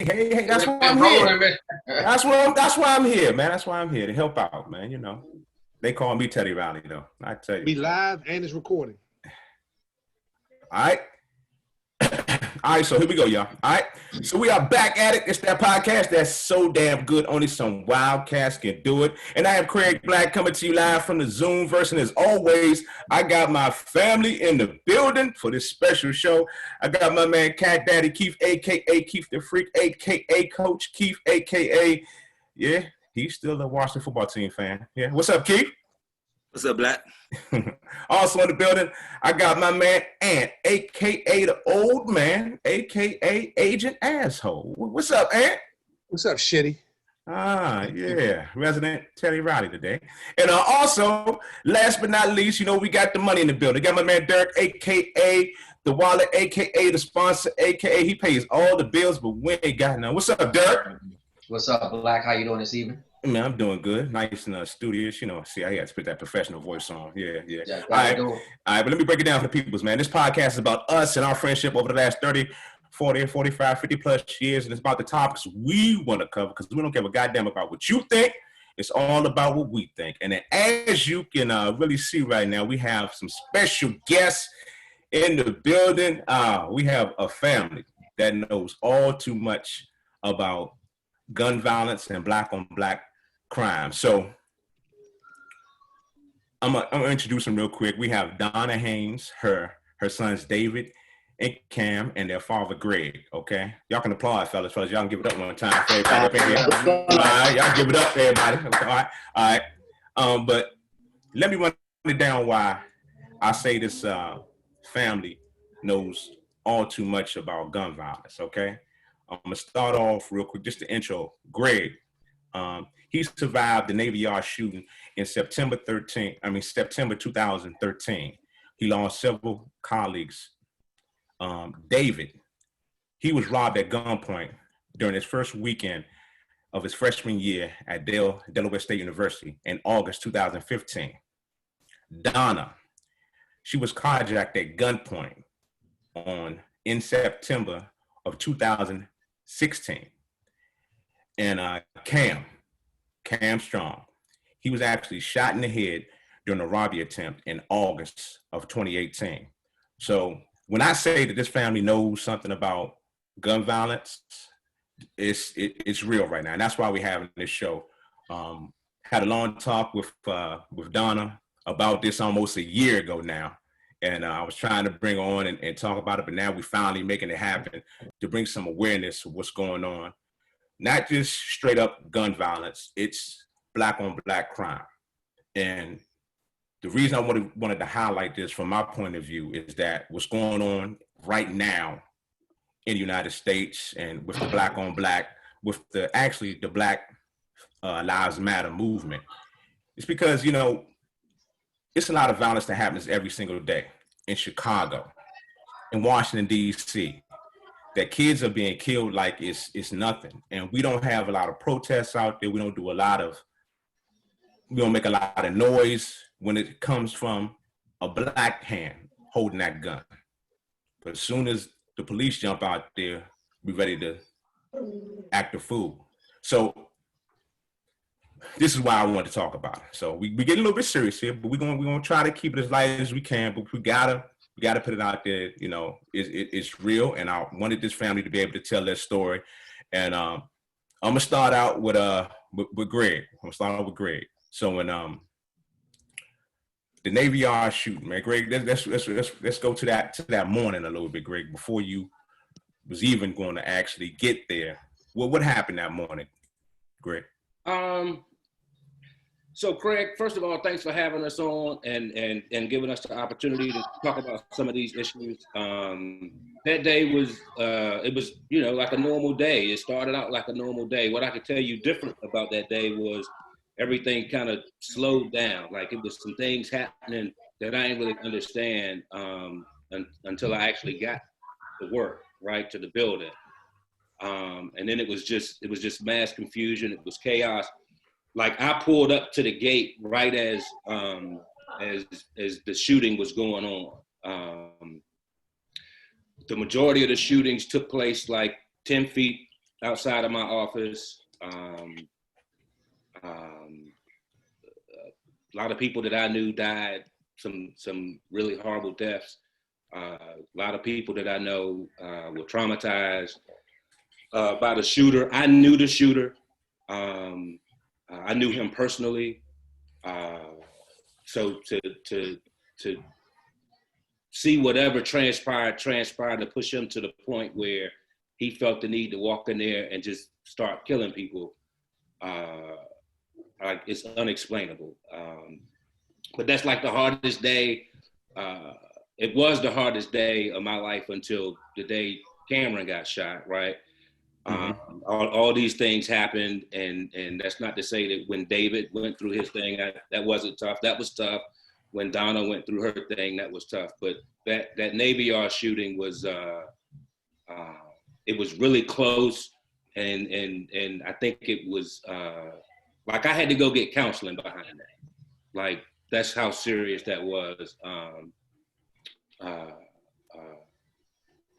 Hey, that's why I'm here. That's why I'm here, man. That's why I'm here to help out, man. You know, they call me Teddy Riley, though. I tell you. We live and it's recording. All right. All right, so here we go, y'all. All right, so we are back at it. It's that podcast that's so damn good. Only some wildcats can do it. And I have Craig Black coming to you live from the Zoom version. As always, I got my family in the building for this special show. I got my man Cat Daddy Keith, a.k.a. Keith the Freak, a.k.a. Coach Keith, a.k.a. Yeah, he's still a Washington football team fan. Yeah, what's up, Keith? What's up, Black? Also in the building, I got my man Ant, a.k.a. the old man, a.k.a. Agent Asshole. What's up, Ant? What's up, shitty? Yeah, resident Teddy Riley today. And also, last but not least, you know, we got the money in the building. Got my man Derek, a.k.a. the wallet, a.k.a. the sponsor, a.k.a. he pays all the bills, but we ain't got none. What's up, Derek? What's up, Black? How you doing this evening? Man, I'm doing good. Nice and studious. You know, see, I had to put that professional voice on. Yeah. All right, but let me break it down for the peoples, man. This podcast is about us and our friendship over the last 30, 40, 45, 50 plus years. And it's about the topics we want to cover because we don't give a goddamn about what you think. It's all about what we think. And then as you can really see right now, we have some special guests in the building. We have a family that knows all too much about gun violence and black on black crime. So I'm gonna introduce them real quick. We have Donna Haynes, her sons David and Cam, and their father Greg. Okay, y'all can applaud, fellas. Y'all can give it up one time for everybody up in here. All right, y'all give it up for everybody. All right. But let me run it down why I say this family knows all too much about gun violence. Okay. I'm gonna start off real quick, just the intro. Greg, he survived the Navy Yard shooting in September 2013. He lost several colleagues. David, he was robbed at gunpoint during his first weekend of his freshman year at Delaware State University in August 2015. Donna, she was carjacked at gunpoint in September of 2016. And Cam Strong, he was actually shot in the head during a robbery attempt in August of 2018. So when I say that this family knows something about gun violence, it's real right now. And that's why we're having this show. Had a long talk with Donna about this almost a year ago now. And I was trying to bring her on and talk about it, but now we're finally making it happen to bring some awareness of what's going on. Not just straight up gun violence, it's black on black crime. And the reason I wanted to highlight this from my point of view is that what's going on right now in the United States and with the black on black, with the Black Lives Matter movement, it's because, you know, it's a lot of violence that happens every single day in Chicago, in Washington, D.C., that kids are being killed like it's nothing. And we don't have a lot of protests out there. We don't make a lot of noise when it comes from a black hand holding that gun. But as soon as the police jump out there, we're ready to act a fool. So this is why I want to talk about it. So we get a little bit serious here, but we're gonna try to keep it as light as we can. But we gotta put it out there. You know, it's real, and I wanted this family to be able to tell their story. And I'm gonna start out with Greg. So when the Navy Yard shooting, man, Greg, let's go to that morning a little bit, Greg, before you was even going to actually get there. Well, what happened that morning, Greg? So Craig, first of all, thanks for having us on and giving us the opportunity to talk about some of these issues. That day was, it was, you know, like a normal day. It started out like a normal day. What I could tell you different about that day was everything kind of slowed down. Like it was some things happening that I didn't really understand until I actually got to work, right, to the building. And then it was just mass confusion. It was chaos. Like I pulled up to the gate right as the shooting was going on. The majority of the shootings took place like 10 feet outside of my office. A lot of people that I knew died some really horrible deaths. A lot of people that I know were traumatized by the shooter. I knew the shooter. I knew him personally. So to see whatever transpired to push him to the point where he felt the need to walk in there and just start killing people. Like, it's unexplainable. But that's like the hardest day. It was the hardest day of my life until the day Cameron got shot, right? Mm-hmm. All these things happened, and that's not to say that when David went through his thing, that wasn't tough. That was tough. When Donna went through her thing, that was tough. But that Navy Yard shooting was, it was really close, and I think it was like I had to go get counseling behind that. Like, that's how serious that was. A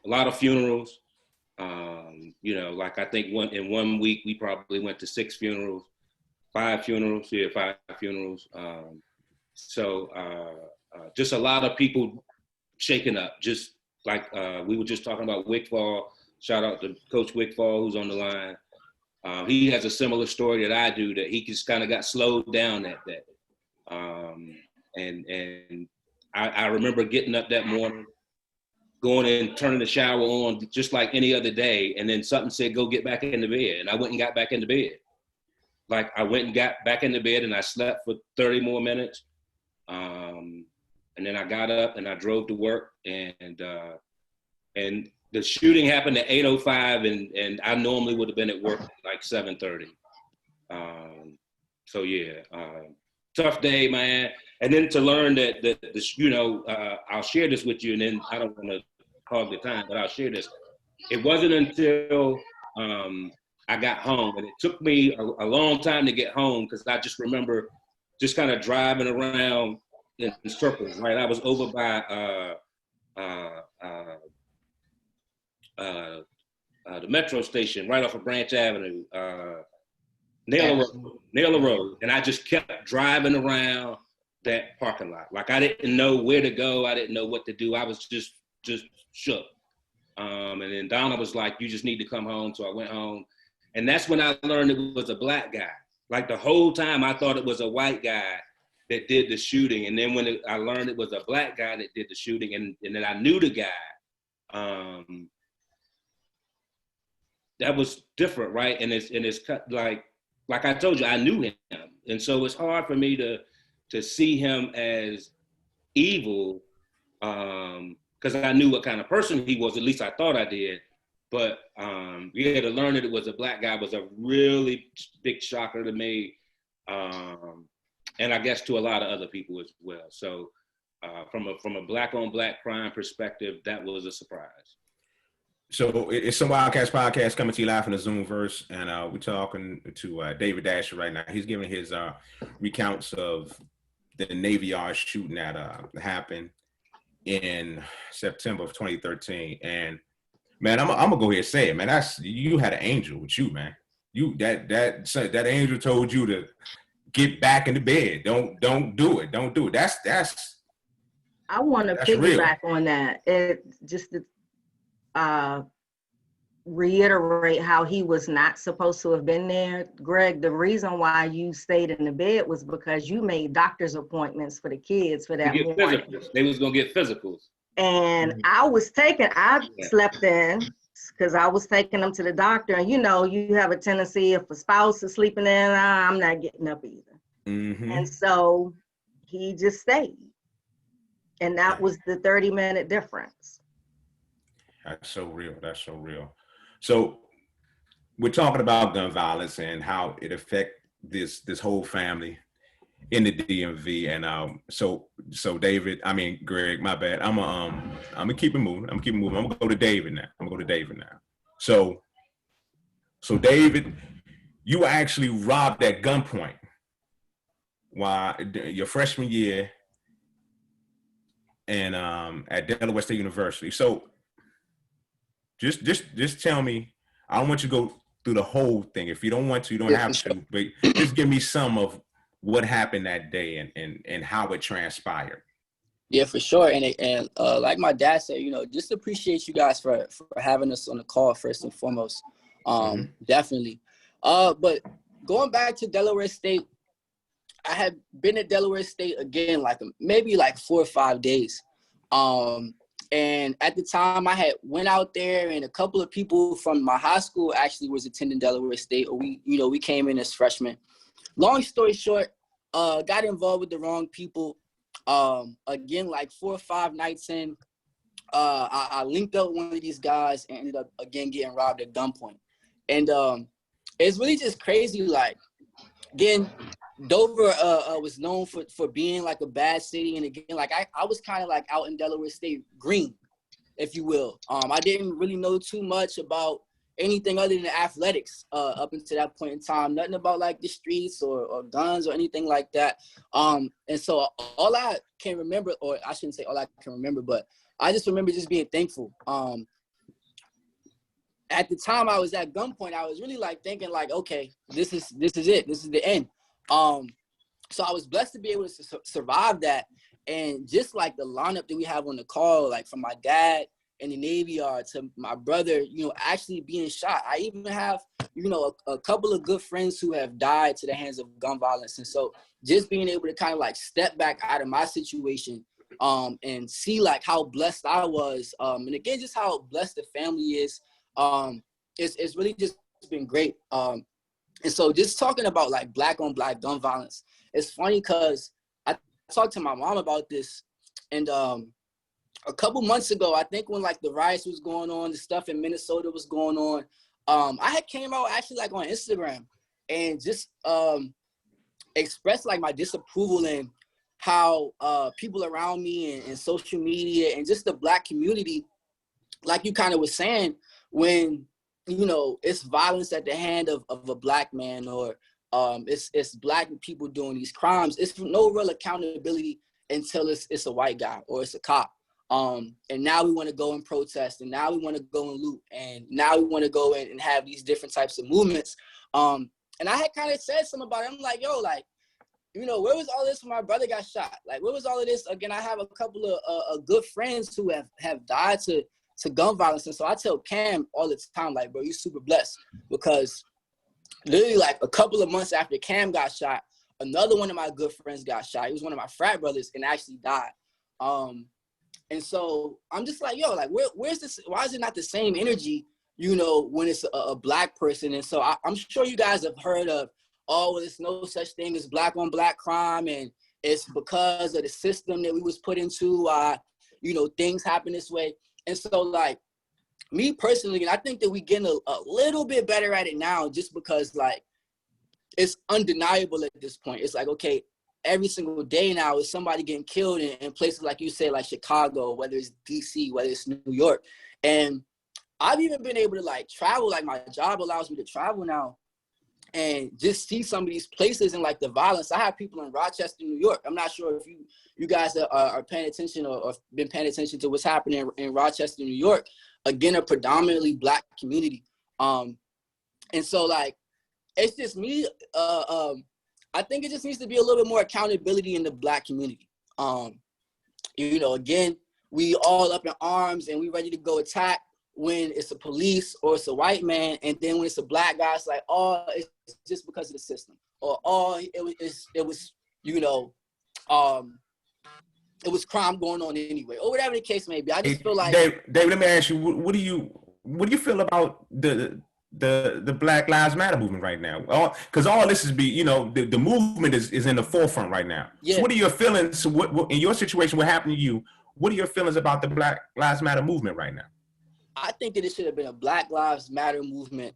lot of funerals. You know, like I think in 1 week we probably went to 6 funerals, 5 funerals. Yeah, 5 funerals. So just a lot of people shaking up. Just like we were just talking about Wickfall. Shout out to Coach Wickfall, who's on the line. He has a similar story that I do, that he just kind of got slowed down that day. And I remember getting up that morning, going and turning the shower on just like any other day. And then something said, go get back in the bed. And I went and got back in the bed. Like, I went and got back in the bed and I slept for 30 more minutes. And then I got up and I drove to work, and the shooting happened at 8:05, and I normally would have been at work at like 7:30. So yeah, tough day, man. And then to learn that you know, I'll share this with you, and then I don't want to hog the time, but I'll share this. It wasn't until I got home, and it took me a long time to get home, because I just remember just kind of driving around in circles, right? I was over by the metro station right off of Branch Avenue, Naylor Road. And I just kept driving around that parking lot. Like, I didn't know where to go. I didn't know what to do. I was just shook. And then Donna was like, you just need to come home. So I went home. And that's when I learned it was a black guy. Like, the whole time I thought it was a white guy that did the shooting. And then when I learned it was a black guy that did the shooting, and then I knew the guy, that was different, right? And it's like I told you, I knew him. And so it's hard for me to see him as evil, because I knew what kind of person he was, at least I thought I did. But yeah, to learn that it was a black guy was a really big shocker to me. And I guess to a lot of other people as well. So from a black on black crime perspective, that was a surprise. So it's some Wildcats podcast coming to you live in the Zoomverse, and we're talking to David Dasher right now. He's giving his recounts of the Navy Yard shooting that happened in September of 2013. And man, I'm gonna go ahead and say it, man. You had an angel with you, man. You that angel told you to get back in the bed. Don't do it. Don't do it. That's. I want to piggyback on that. It just to reiterate how he was not supposed to have been there. Greg, the reason why you stayed in the bed was because you made doctor's appointments for the kids for that morning. They was gonna get physicals. And I slept in because I was taking them to the doctor. And you know, you have a tendency, if a spouse is sleeping in, I'm not getting up either. Mm-hmm. And so he just stayed. And that was the 30-minute difference. That's so real. That's so real. So we're talking about gun violence and how it affects this whole family in the DMV. And so David, Greg, my bad. I'm gonna keep it moving. I'm gonna go to David now. So David, you were actually robbed at gunpoint while your freshman year and at Delaware State University. So just tell me, I don't want you to go through the whole thing. If you don't want to, you don't have to. But just give me some of what happened that day and how it transpired. Yeah, for sure. And like my dad said, you know, just appreciate you guys for having us on the call first and foremost. Definitely. But going back to Delaware State, I had been at Delaware State again, maybe 4 or 5 days. And at the time I had went out there, and a couple of people from my high school actually was attending Delaware State, or we came in as freshmen. Long story short, got involved with the wrong people. Again, 4 or 5 nights in, I linked up with one of these guys and ended up again getting robbed at gunpoint. And it's really just crazy. Again, Dover was known for being a bad city, and again, I was kind of out in Delaware State green, if you will. I didn't really know too much about anything other than athletics up until that point in time. Nothing about the streets or guns or anything like that. And so all I can remember, or I shouldn't say all I can remember, but I just remember just being thankful. At the time I was at gunpoint, I was really thinking okay, this is it. This is the end. So I was blessed to be able to survive that. And just the lineup that we have on the call, from my dad in the Navy Yard to my brother, actually being shot. I even have, a couple of good friends who have died to the hands of gun violence. And so just being able to kind of step back out of my situation and see how blessed I was. And again, just how blessed the family is. It's really just been great. And so just talking about black on black gun violence, it's funny because I talked to my mom about this, and a couple months ago, I think when the riots was going on, the stuff in Minnesota was going on, I had came out actually on Instagram and just expressed my disapproval in how people around me and social media and just the black community, you kind of was saying, when it's violence at the hand of a black man, or it's black people doing these crimes, it's no real accountability until it's a white guy or it's a cop. And now we want to go and protest, and now we want to go and loot, and now we want to go in and have these different types of movements. And I had kind of said something about it. I'm yo, where was all this when my brother got shot? Where was all of this? Again, I have a couple of good friends who have died to gun violence. And so I tell Cam all the time, bro, you're super blessed, because literally a couple of months after Cam got shot, another one of my good friends got shot. He was one of my frat brothers and actually died. And so I'm just yo, where's this? Why is it not the same energy, when it's a black person? And so I'm sure you guys have heard of, well, there's no such thing as black on black crime, and it's because of the system that we was put into, things happen this way. And so me personally, and I think that we getting a little bit better at it now, just because it's undeniable at this point. It's okay, every single day now is somebody getting killed in places like you say, Chicago, whether it's DC, whether it's New York. And I've even been able to travel, my job allows me to travel now and just see some of these places and the violence. I have people in Rochester, New York. I'm not sure if you guys are paying attention or been paying attention to what's happening in Rochester, New York. Again, a predominantly black community. And so it's just me. I think it just needs to be a little bit more accountability in the black community. Again, we all up in arms and we ready to go attack when it's a police or it's a white man, and then when it's a black guy, it's it's just because of the system, or it was crime going on anyway, or whatever the case may be. I just feel Dave, let me ask you, what do you feel about the Black Lives Matter movement right now? Because all this is the movement is in the forefront right now. Yeah. So what are your feelings? What in your situation, what happened to you? What are your feelings about the Black Lives Matter movement right now? I think that it should have been a Black Lives Matter movement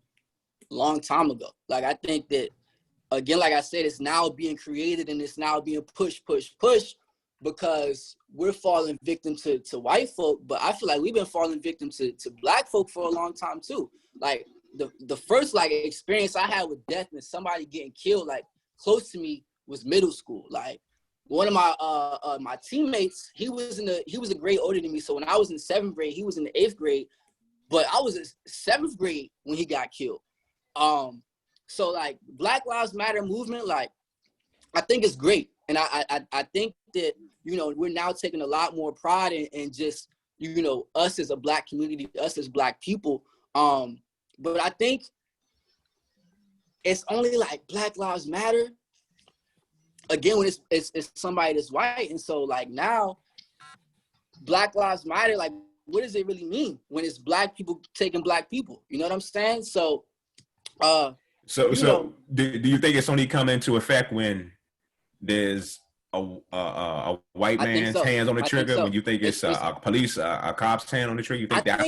a long time ago. I think that, again, I said, it's now being created and it's now being pushed because we're falling victim to white folk. But I feel we've been falling victim to black folk for a long time too. The first experience I had with death and somebody getting killed close to me was middle school. One of my teammates, he was a grade older than me. So when I was in 7th grade, he was in the 8th grade. But I was in 7th grade when he got killed. So like Black Lives Matter movement, like I think it's great. And I think that, you know, we're now taking a lot more pride in just, you know, us as a Black community, us as Black people. But I think it's only like Black Lives Matter, again, when it's somebody that's white. And so like now, Black Lives Matter, like what does it really mean when it's Black people taking Black people? You know what I'm saying? So, do you think it's only come into effect when there's a white man's hands on the trigger? When you think it's a police, a cop's hand on the trigger, you think that's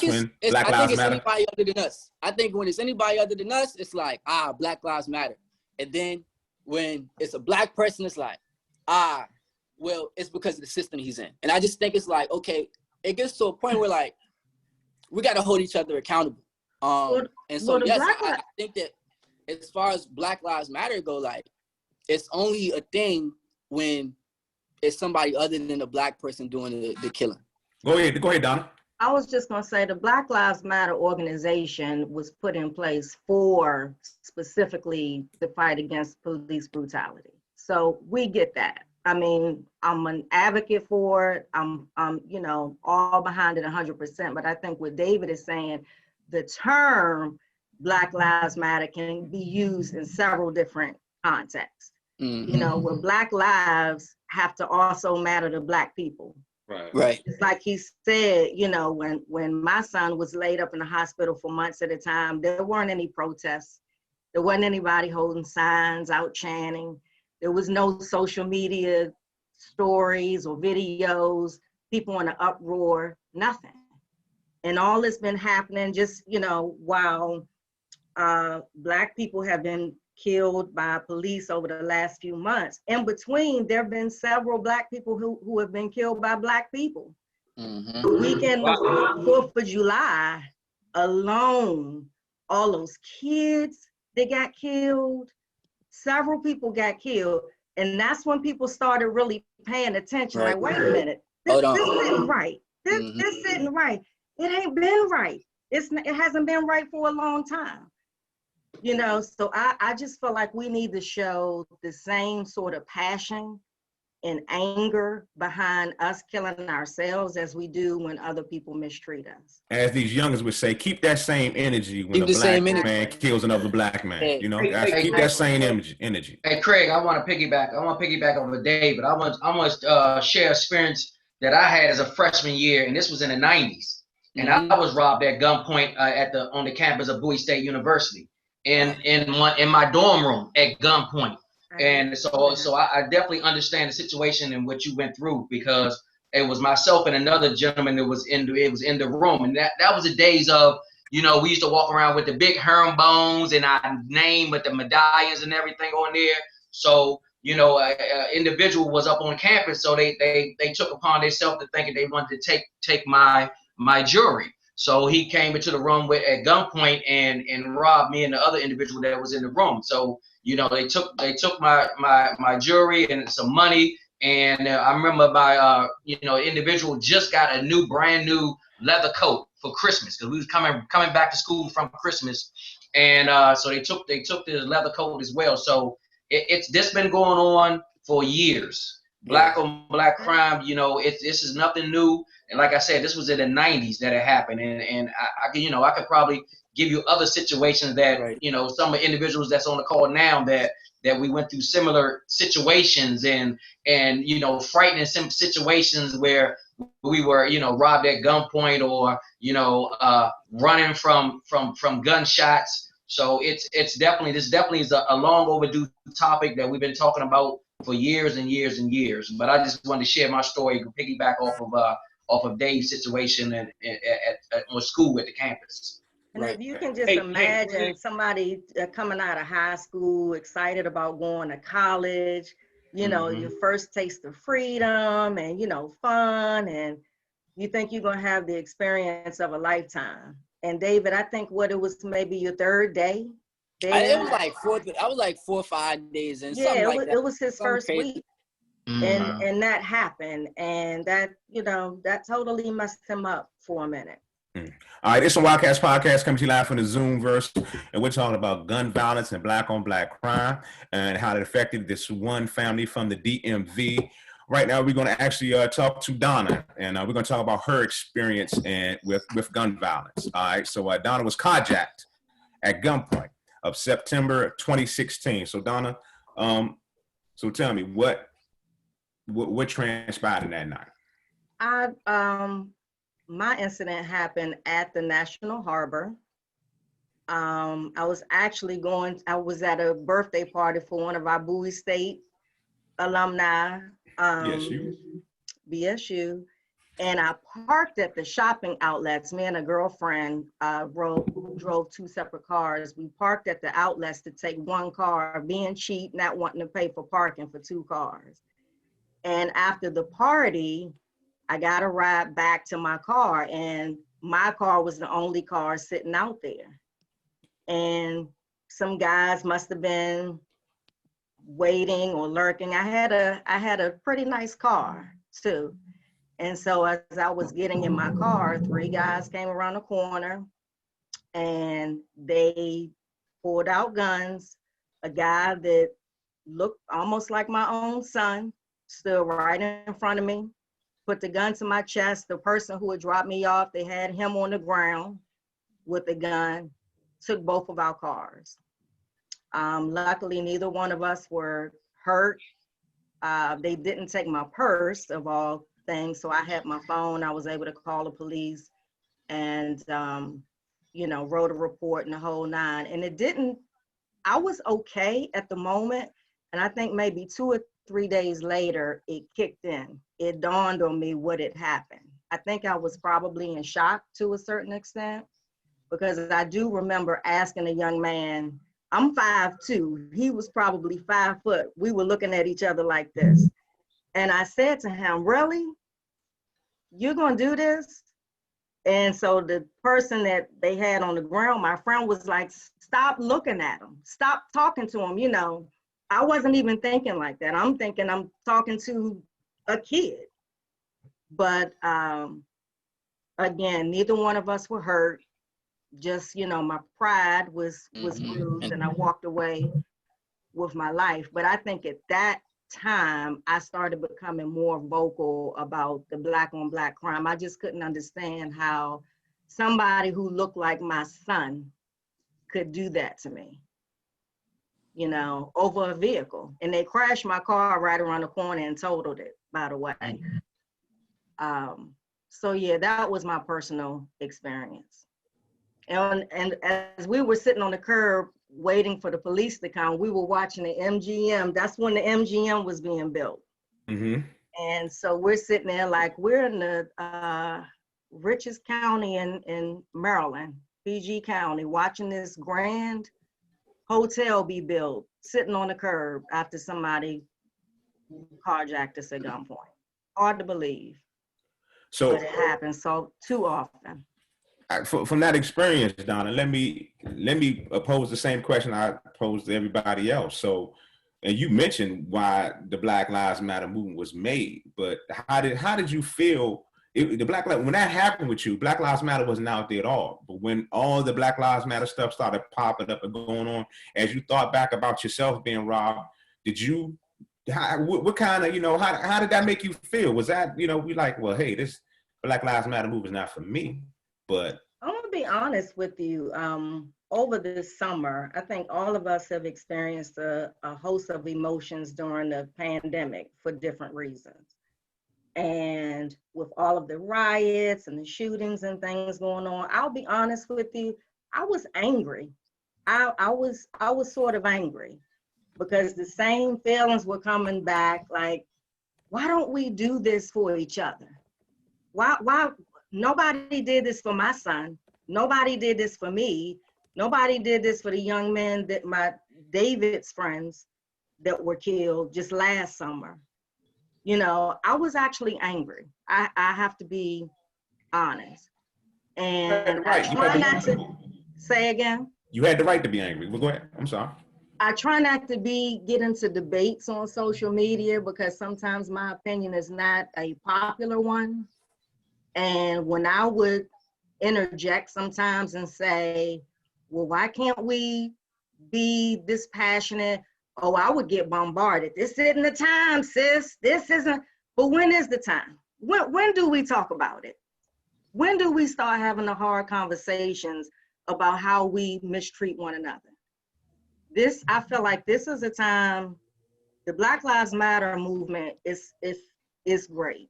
when Black Lives Matter? Anybody other than us. I think when it's anybody other than us, it's like, Black Lives Matter. And then when it's a Black person, it's like, well, it's because of the system he's in. And I just think it's like, okay, it gets to a point where like, we got to hold each other accountable. And so, yes, I think that as far as Black Lives Matter go, like, it's only a thing when it's somebody other than a Black person doing the killing. Go ahead, Donna. I was just going to say the Black Lives Matter organization was put in place for specifically the fight against police brutality. So we get that. I mean, I'm an advocate for it. I'm you know, all behind it 100%. But I think what David is saying, the term Black Lives Matter can be used in several different contexts. Mm-hmm. You know, where Black lives have to also matter to Black people. Right. It's like he said, you know, when my son was laid up in the hospital for months at a time, there weren't any protests. There wasn't anybody holding signs out chanting. There was no social media stories or videos, people in an uproar, nothing. And all that's been happening just, you know, while Black people have been killed by police over the last few months. In between, there have been several Black people who have been killed by Black people. Mm-hmm. The weekend of 4th of July alone, all those kids that got killed, several people got killed. And that's when people started really paying attention. Right. Like, wait a minute, this isn't right. This isn't right. It ain't been right. It hasn't been right for a long time. You know, so I just feel like we need to show the same sort of passion and anger behind us killing ourselves as we do when other people mistreat us. As these youngers would say, keep that same energy when a Black man kills another Black man. Hey, you know, keep that same energy. Hey, Craig, I want to piggyback over David. I want to share experience that I had as a freshman year, and this was in the 90s. And I was robbed at gunpoint on the campus of Bowie State University. In my dorm room at gunpoint. And so I definitely understand the situation and what you went through, because it was myself and another gentleman that was in the room. And that was the days of, you know, we used to walk around with the big herringbones and our name with the medallions and everything on there. So, you know, an individual was up on campus, so they took upon themselves to thinking they wanted to take my jewelry. So he came into the room at gunpoint and robbed me and the other individual that was in the room. So, you know, they took my jewelry and some money. And I remember my individual just got a brand new leather coat for Christmas, because we was coming back to school from Christmas. And so they took the leather coat as well. So it's this been going on for years. Black on Black crime, you know, this is nothing new. And like I said, this was in the 90s that it happened. And I could probably give you other situations that, you know, some of the individuals that's on the call now that we went through similar situations and you know, frightening some situations where we were, you know, robbed at gunpoint or, you know, running from gunshots. So this definitely is a long overdue topic that we've been talking about for years and years and years. But I just wanted to share my story, piggyback off of Dave's situation at school at the campus. And if you can just imagine somebody coming out of high school, excited about going to college, you know, your first taste of freedom and, you know, fun, and you think you're going to have the experience of a lifetime. And David, I think it was maybe your third day. It was like 4 or 5 days in. Yeah, it was his first week. And that happened, and that, you know, that totally messed him up for a minute. All right, it's a Wildcats podcast coming to you live from the Zoomverse, and we're talking about gun violence and black on black crime and how it affected this one family from the DMV. Right now, we're going to actually talk to Donna, and we're going to talk about her experience with gun violence. All right, so Donna was carjacked at gunpoint of September 2016. So Donna, so tell me what transpired in that night? My incident happened at the National Harbor. I was at a birthday party for one of our Bowie State alumni, BSU, and I parked at the shopping outlets. Me and a girlfriend drove two separate cars. We parked at the outlets to take one car, being cheap, not wanting to pay for parking for two cars. And after the party, I got a ride back to my car, and my car was the only car sitting out there. And some guys must have been waiting or lurking. I had a pretty nice car too. And so as I was getting in my car, three guys came around the corner and they pulled out guns. A guy that looked almost like my own son stood right in front of me, put the gun to my chest. The person who had dropped me off, they had him on the ground with the gun, took both of our cars. Luckily, neither one of us were hurt. They didn't take my purse, of all things, so I had my phone. I was able to call the police and, wrote a report and the whole nine. And I was okay at the moment, and I think maybe 2 or 3 days later, it kicked in. It dawned on me what had happened. I think I was probably in shock to a certain extent, because I do remember asking a young man, I'm 5'2", he was probably 5 foot. We were looking at each other like this. And I said to him, really? You're gonna do this? And so the person that they had on the ground, my friend was like, stop looking at him. Stop talking to him, I wasn't even thinking like that. I'm thinking I'm talking to a kid. But again, neither one of us were hurt. Just, my pride was bruised, and I walked away with my life. But I think at that time, I started becoming more vocal about the black on black crime. I just couldn't understand how somebody who looked like my son could do that to me. Over a vehicle. And they crashed my car right around the corner and totaled it, by the way. So yeah, that was my personal experience. And as we were sitting on the curb waiting for the police to come, we were watching the MGM. That's when the MGM was being built. Mm-hmm. And so we're sitting there like we're in the richest county in Maryland, PG County, watching this grand hotel be built, sitting on the curb after somebody carjacked us at gunpoint. Hard to believe. So but it happens so too often. From that experience, Donna, let me pose the same question I posed to everybody else. So, and you mentioned why the Black Lives Matter movement was made, but how did you feel? When that happened with you, Black Lives Matter wasn't out there at all. But when all the Black Lives Matter stuff started popping up and going on, as you thought back about yourself being robbed, what kind of, how did that make you feel? Was that, we like, well, hey, this Black Lives Matter movement is not for me, but. I'm gonna be honest with you. Over this summer, I think all of us have experienced a host of emotions during the pandemic for different reasons. And with all of the riots and the shootings and things going on, I'll be honest with you, I was angry. I was sort of angry because the same feelings were coming back, like, why don't we do this for each other? Why nobody did this for my son? Nobody did this for me. Nobody did this for the young men that David's friends that were killed just last summer. I was actually angry. I have to be honest. And right. I try not to say again. You had the right to be angry. Well, go ahead. I'm sorry. I try not to get into debates on social media because sometimes my opinion is not a popular one. And when I would interject sometimes and say, well, why can't we be this passionate? Oh, I would get bombarded. This isn't the time, sis. This isn't, but when is the time? When do we talk about it? When do we start having the hard conversations about how we mistreat one another? I feel like this is a time, the Black Lives Matter movement is great,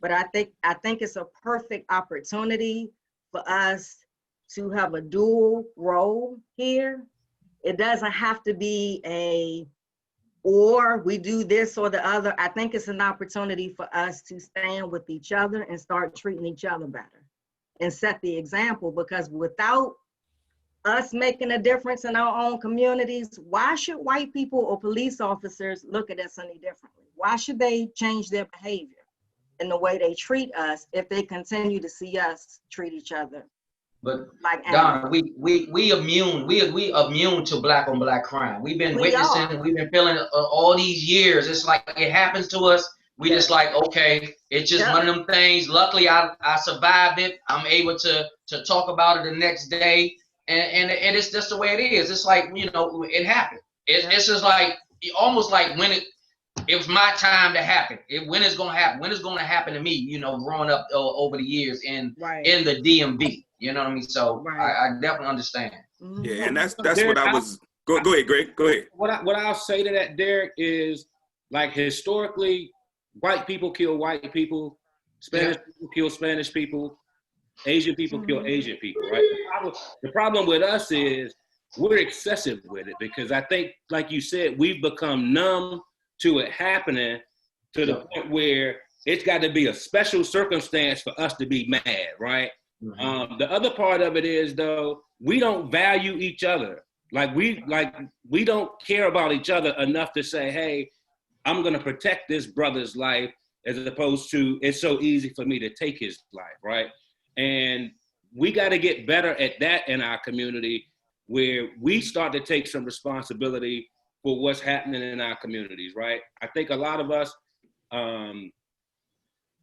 but I think it's a perfect opportunity for us to have a dual role here. It doesn't have to be or we do this or the other. I think it's an opportunity for us to stand with each other and start treating each other better and set the example, because without us making a difference in our own communities, why should white people or police officers look at us any differently? Why should they change their behavior in the way they treat us if they continue to see us treat each other? But like Donna, we immune to black on black crime. We've been witnessing, we've been feeling all these years. It's like it happens to us. We just like, okay, it's just one of them things. Luckily, I survived it. I'm able to talk about it the next day, and it's just the way it is. It's like, you know, it happened. It's just like almost like when it was my time to happen. When it's gonna happen? When it's gonna happen to me? You know, growing up over the years in the DMV. You know what I mean? So I definitely understand. Yeah, and that's Derek, what I was. Go ahead, Greg. Go ahead. What I'll say to that, Derek, is like historically, white people kill white people, Spanish people kill Spanish people, Asian people kill Asian people. Right. The problem with us is we're excessive with it, because I think, like you said, we've become numb to it happening to the point where it's got to be a special circumstance for us to be mad, right? Mm-hmm. The other part of it is, though, we don't value each other. We don't care about each other enough to say, hey, I'm going to protect this brother's life, as opposed to it's so easy for me to take his life, right? And we got to get better at that in our community, where we start to take some responsibility for what's happening in our communities, right? I think a lot of us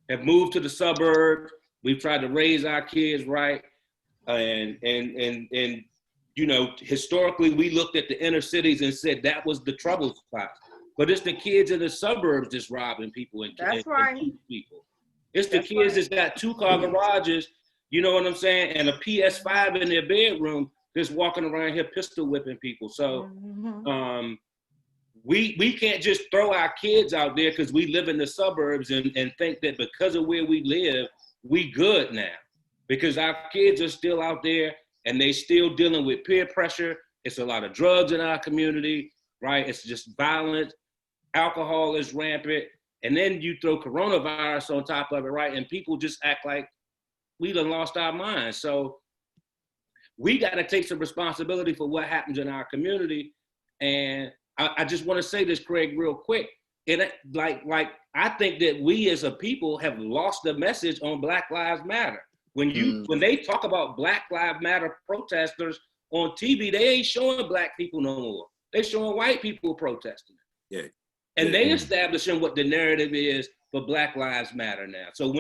have moved to the suburbs. We've tried to raise our kids right, and you know, historically we looked at the inner cities and said that was the trouble spot. But it's the kids in the suburbs that's robbing people and killing people. It's the kids that's got 2-car garages, you know what I'm saying, and a PS5 in their bedroom that's walking around here pistol whipping people. So we can't just throw our kids out there because we live in the suburbs and think that because of where we live, we good now, because our kids are still out there and they still dealing with peer pressure. It's a lot of drugs in our community, right? It's just violence. Alcohol is rampant. And then you throw coronavirus on top of it, right? And people just act like we done lost our minds. So we got to take some responsibility for what happens in our community. And I just want to say this, Craig, real quick. And I think that we as a people have lost the message on Black Lives Matter. When they talk about Black Lives Matter protesters on TV, they ain't showing black people no more. They showing white people protesting. Yeah. And they establishing what the narrative is for Black Lives Matter now. So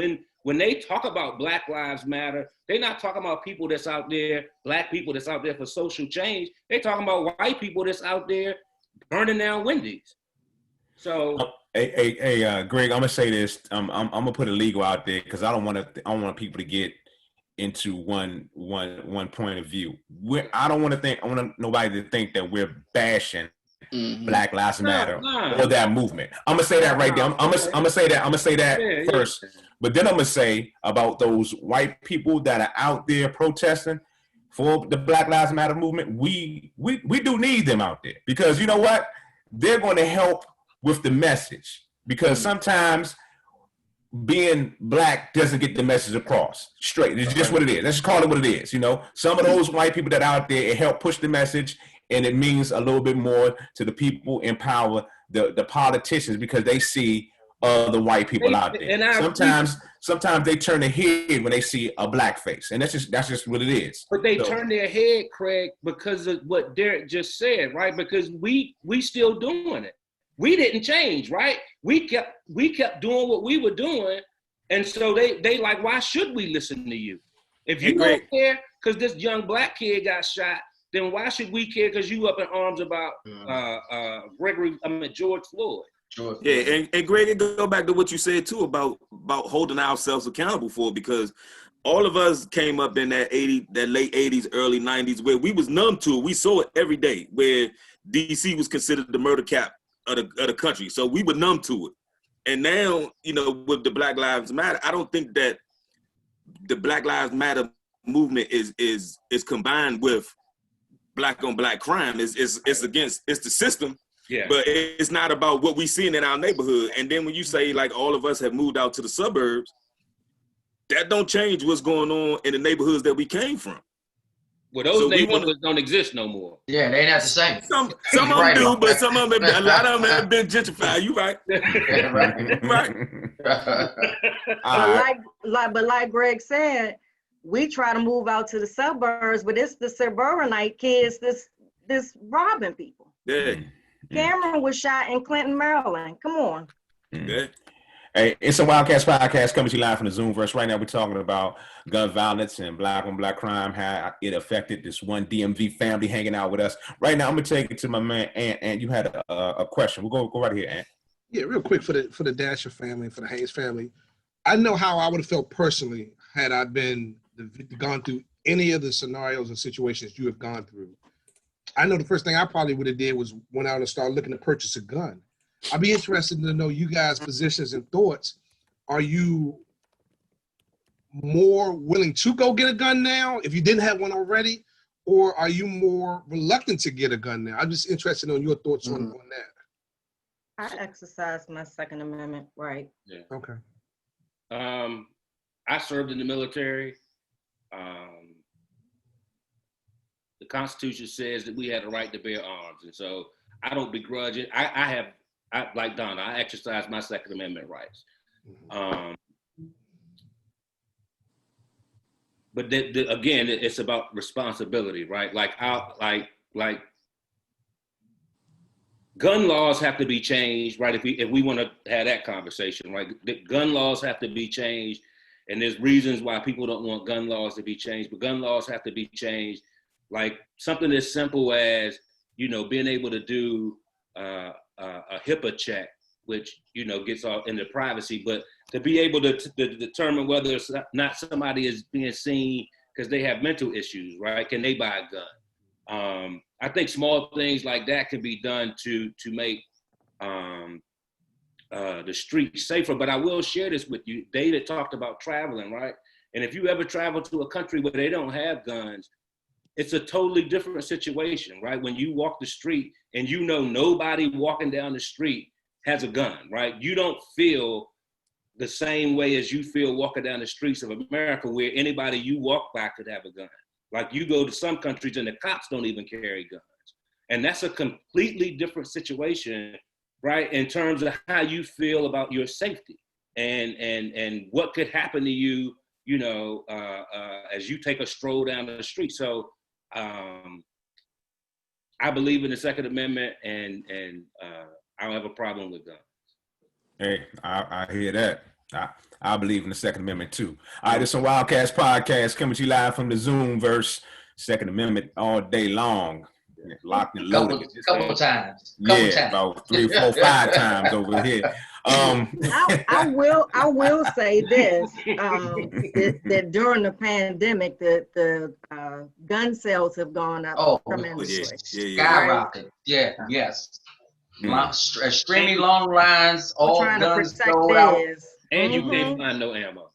when they talk about Black Lives Matter, they're not talking about people that's out there, black people that's out there for social change. They're talking about white people that's out there burning down Wendy's. So, hey, Greg, I'm gonna say this. I'm gonna put a legal out there because I don't want people to get into one point of view. I want nobody to think that we're bashing Black Lives Matter or that movement. I'm gonna say that right there. I'm gonna say that first. But then I'm gonna say about those white people that are out there protesting for the Black Lives Matter movement. We do need them out there, because you know what? They're going to help with the message, because sometimes being black doesn't get the message across straight. It's just what it is. Let's just call it what it is. You know, some of those white people that are out there, it help push the message, and it means a little bit more to the people in power, the politicians, because they see the white people out there. And sometimes they turn their head when they see a black face, and that's just what it is. But they turn their head, Craig, because of what Derek just said, right? Because we still doing it. We didn't change, right? We kept doing what we were doing, and so they like, why should we listen to you? If you don't care because this young black kid got shot, then why should we care because you up in arms about George Floyd? Yeah, and Greg, it go back to what you said too about holding ourselves accountable for it, because all of us came up in that late 80s, early 90s where we was numb to it. We saw it every day where DC was considered the murder cap of the country. So we were numb to it. And now, you know, with the Black Lives Matter, I don't think that the Black Lives Matter movement is combined with black on black crime. It's the system. Yeah. But it's not about what we seeing in our neighborhood. And then when you say like all of us have moved out to the suburbs, that don't change what's going on in the neighborhoods that we came from. Well, those neighborhoods don't exist no more. Yeah, they ain't the same. Some of them do, but some of them, a lot of them have been gentrified. You right? Right. But like Greg said, we try to move out to the suburbs, but it's the suburbanite kids this robbing people. Yeah. Cameron was shot in Clinton, Maryland. Come on. Yeah. Hey, it's a Wildcats podcast coming to you live from the Zoomverse. Right now, we're talking about gun violence and black on black crime, how it affected this one DMV family hanging out with us. Right now, I'm gonna take it to my man Ant. And you had a question. We'll go right here, Ant. Yeah, real quick for the Dasher family, for the Hayes family. I know how I would have felt personally had I gone through any of the scenarios and situations you have gone through. I know the first thing I probably would have did was went out and started looking to purchase a gun. I'd be interested to know you guys' positions and thoughts. Are you more willing to go get a gun now if you didn't have one already, or are you more reluctant to get a gun now? I'm just interested in your thoughts on that. I exercised my Second Amendment right. Yeah. Okay. I served in the military. The Constitution says that we had a right to bear arms, and so I don't begrudge it. I like Donna, I exercise my Second Amendment rights. But again, it's about responsibility, right? Like gun laws have to be changed, right? If we want to have that conversation, right? The gun laws have to be changed, and there's reasons why people don't want gun laws to be changed, but gun laws have to be changed. Like something as simple as, you know, being able to do a HIPAA check, which, you know, gets all into privacy, but to be able to determine whether or not somebody is being seen because they have mental issues, right? Can they buy a gun? I think small things like that can be done to make the streets safer. But I will share this with you. David talked about traveling, right? And if you ever travel to a country where they don't have guns, it's a totally different situation, right? When you walk the street and you know nobody walking down the street has a gun, right? You don't feel the same way as you feel walking down the streets of America where anybody you walk by could have a gun. Like you go to some countries and the cops don't even carry guns. And that's a completely different situation, right? In terms of how you feel about your safety and what could happen to you, you know, as you take a stroll down the street. So I believe in the Second Amendment and I don't have a problem with guns. Hey, I hear that. I believe in the Second Amendment too. All right, it's a Wildcats podcast coming to you live from the Zoomverse. Second Amendment all day long. Locked and loaded. Couple times. About 3, 4, 5 times over here. I will say this, that during the pandemic, the gun sales have gone up tremendously. Skyrocket. Yeah, yes. Extremely long lines, all guns sold out. And you can't find no ammo.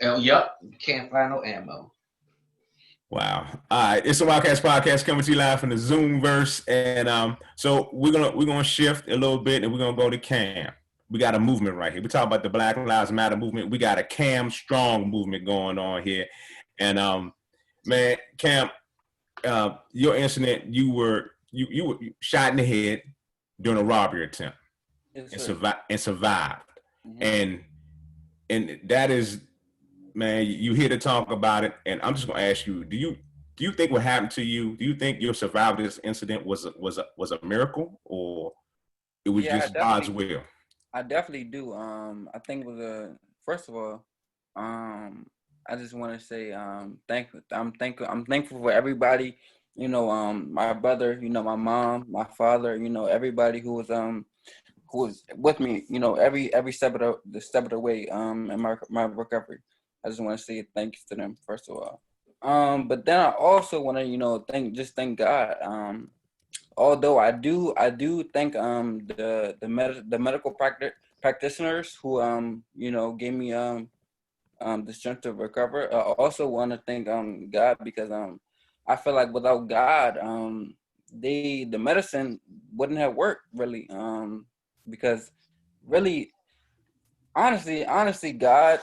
Yep, you can't find no ammo. Wow. All right, it's a Wildcats podcast coming to you live from the Zoomverse, and so we're gonna shift a little bit, and we're gonna go to Cam. We got a movement right here. We talk about the Black Lives Matter movement. We got a Cam Strong movement going on here, and man, Cam, your incident, you were shot in the head during a robbery attempt, and survived, and that is. Man, you here to talk about it, and I'm just gonna ask you: Do you think what happened to you? Do you think your survival of this incident was a miracle, or it was just God's will? I definitely do. I think it was first of all, I just want to say I'm thankful for everybody. You know, my brother. You know, my mom, my father. You know, everybody who was with me. You know, every step of the way in my recovery. I just want to say thanks to them first of all. But then I also want to thank God. Although I do thank the medical practitioners who gave me the strength to recover. I also want to thank God because I feel like without God the medicine wouldn't have worked really because really honestly God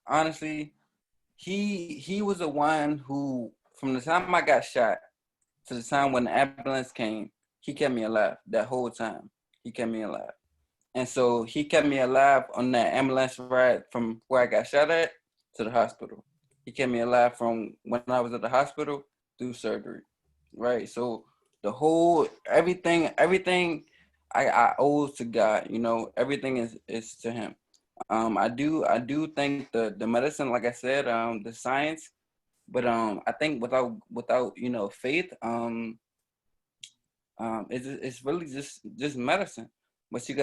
honestly he was the one who from the time I got shot to the time when the ambulance came, he kept me alive that whole time. He kept me alive. And so he kept me alive on that ambulance ride from where I got shot at to the hospital. He kept me alive from when I was at the hospital through surgery. Right. So the whole everything I owe to God, you know, everything is to him. I do think the medicine, like I said, the science, but I think without faith, it's really just medicine. But you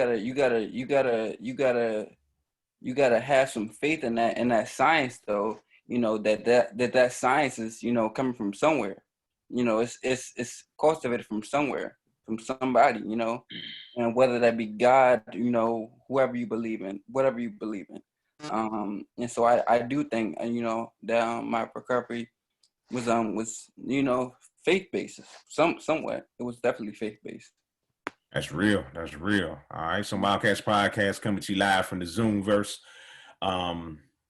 gotta have some faith in that science though. You know that science is coming from somewhere. It's cultivated from somewhere, from somebody. And whether that be God, whoever you believe in, whatever you believe in. And so I do think that my recovery was faith based. Somewhere it was definitely faith based. That's real. That's real. All right. So Wildcats Podcast coming to you live from the Zoomverse.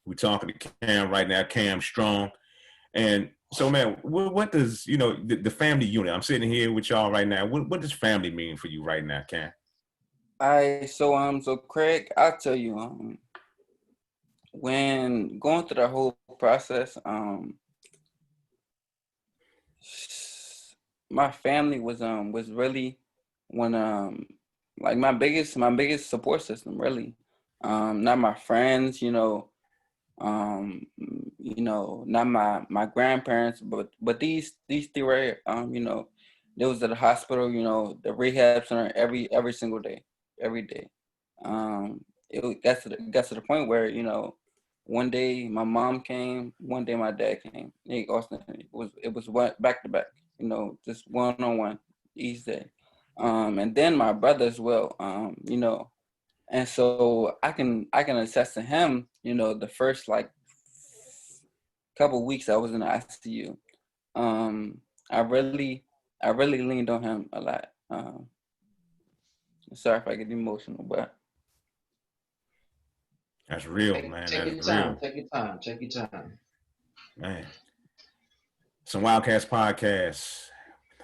We're talking to Cam right now, Cam Strong. And so, man, what does, the family unit, I'm sitting here with y'all right now. What does family mean for you right now, Cam? So Craig, I'll tell you, when going through the whole process, my family was really when like my biggest support system really. Not my friends, not my grandparents, but these three right, they was at the hospital, the rehab center every single day, every day. It got to the point where one day my mom came, one day my dad came. It was back to back, just one on one each day. And then my brother as well, and so I can attest to him, the first like couple weeks I was in the ICU. I really leaned on him a lot. Sorry if I get emotional, but that's real, man. Take your time. Take your time. Man. Some Wildcats Podcast.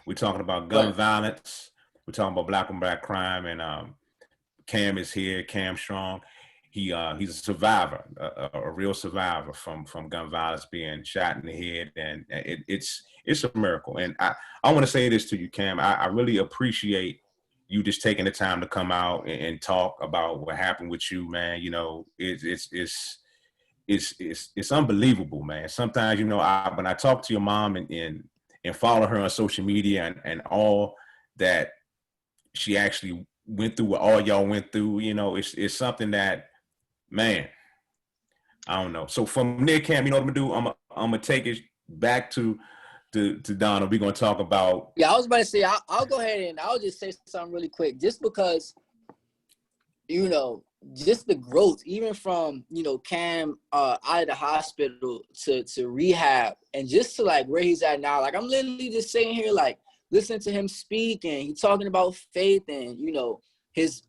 We're talking about gun violence. We're talking about black on black crime, and Cam is here. Cam Strong. He's a survivor, a real survivor from gun violence, being shot in the head, and it's a miracle. And I want to say this to you, Cam. I really appreciate you just taking the time to come out and talk about what happened with you, man. It's unbelievable, man. Sometimes, when I talk to your mom and follow her on social media and all that she actually went through, what all y'all went through, it's something that, man, I don't know. So from there, Cam, you know what I'm gonna do? I'm gonna take it back to Donna. We're gonna talk about. Yeah, I was about to say I'll go ahead and I'll just say something really quick, just because, just the growth, even from Cam out of the hospital to rehab, and just to like where he's at now. Like I'm literally just sitting here like listening to him speak, and he's talking about faith and his